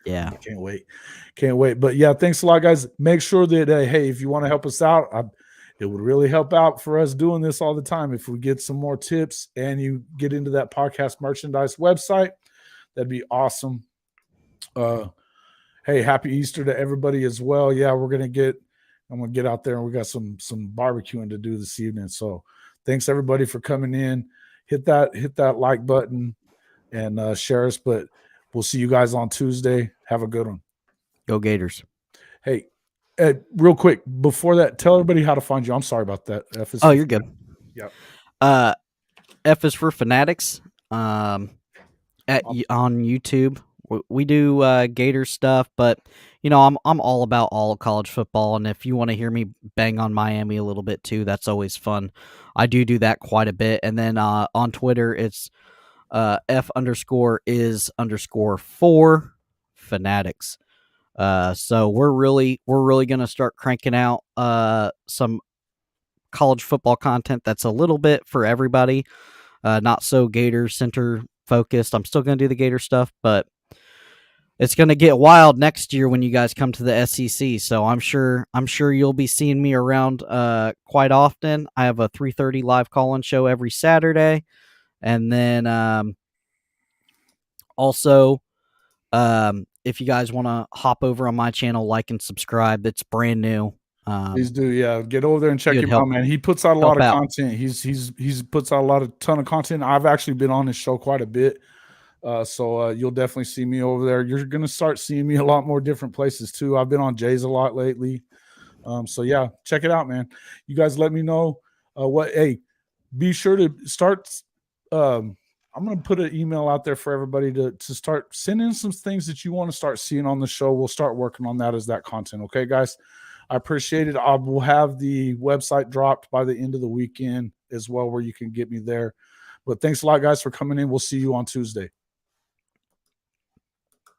Yeah. Can't wait. But yeah, thanks a lot, guys. Make sure that hey, if you want to help us out, it would really help out for us doing this all the time. If we get some more tips and you get into that podcast merchandise website, that'd be awesome. Hey, happy Easter to everybody as well. Yeah, I'm gonna get out there, and we got some barbecuing to do this evening. So thanks everybody for coming in. Hit that like button and share us. But we'll see you guys on Tuesday. Have a good one. Go Gators. Hey, Ed, real quick before that, tell everybody how to find you. I'm sorry about that. You're good. Yeah. F is for Fanatics. On YouTube, we do Gator stuff, but you know, I'm all about all of college football, and if you want to hear me bang on Miami a little bit too, that's always fun. I do that quite a bit, and then on Twitter, it's F_is_4 Fanatics. So we're really gonna start cranking out some college football content that's a little bit for everybody, not so Gator center focused. I'm still gonna do the Gator stuff, but it's gonna get wild next year when you guys come to the SEC. So I'm sure you'll be seeing me around quite often. I have a 3:30 live call-in show every Saturday, and then also if you guys want to hop over on my channel, like and subscribe. It's brand new. Please do. Yeah, get over there and check him out, man. He puts out a lot of content. He's puts out a ton of content. I've actually been on his show quite a bit. So you'll definitely see me over there. You're going to start seeing me a lot more different places too. I've been on Jay's a lot lately. So yeah, check it out, man. You guys let me know be sure to start. I'm going to put an email out there for everybody to start sending some things that you want to start seeing on the show. We'll start working on that as that content. Okay, guys, I appreciate it. I will have the website dropped by the end of the weekend as well, where you can get me there. But thanks a lot, guys, for coming in. We'll see you on Tuesday.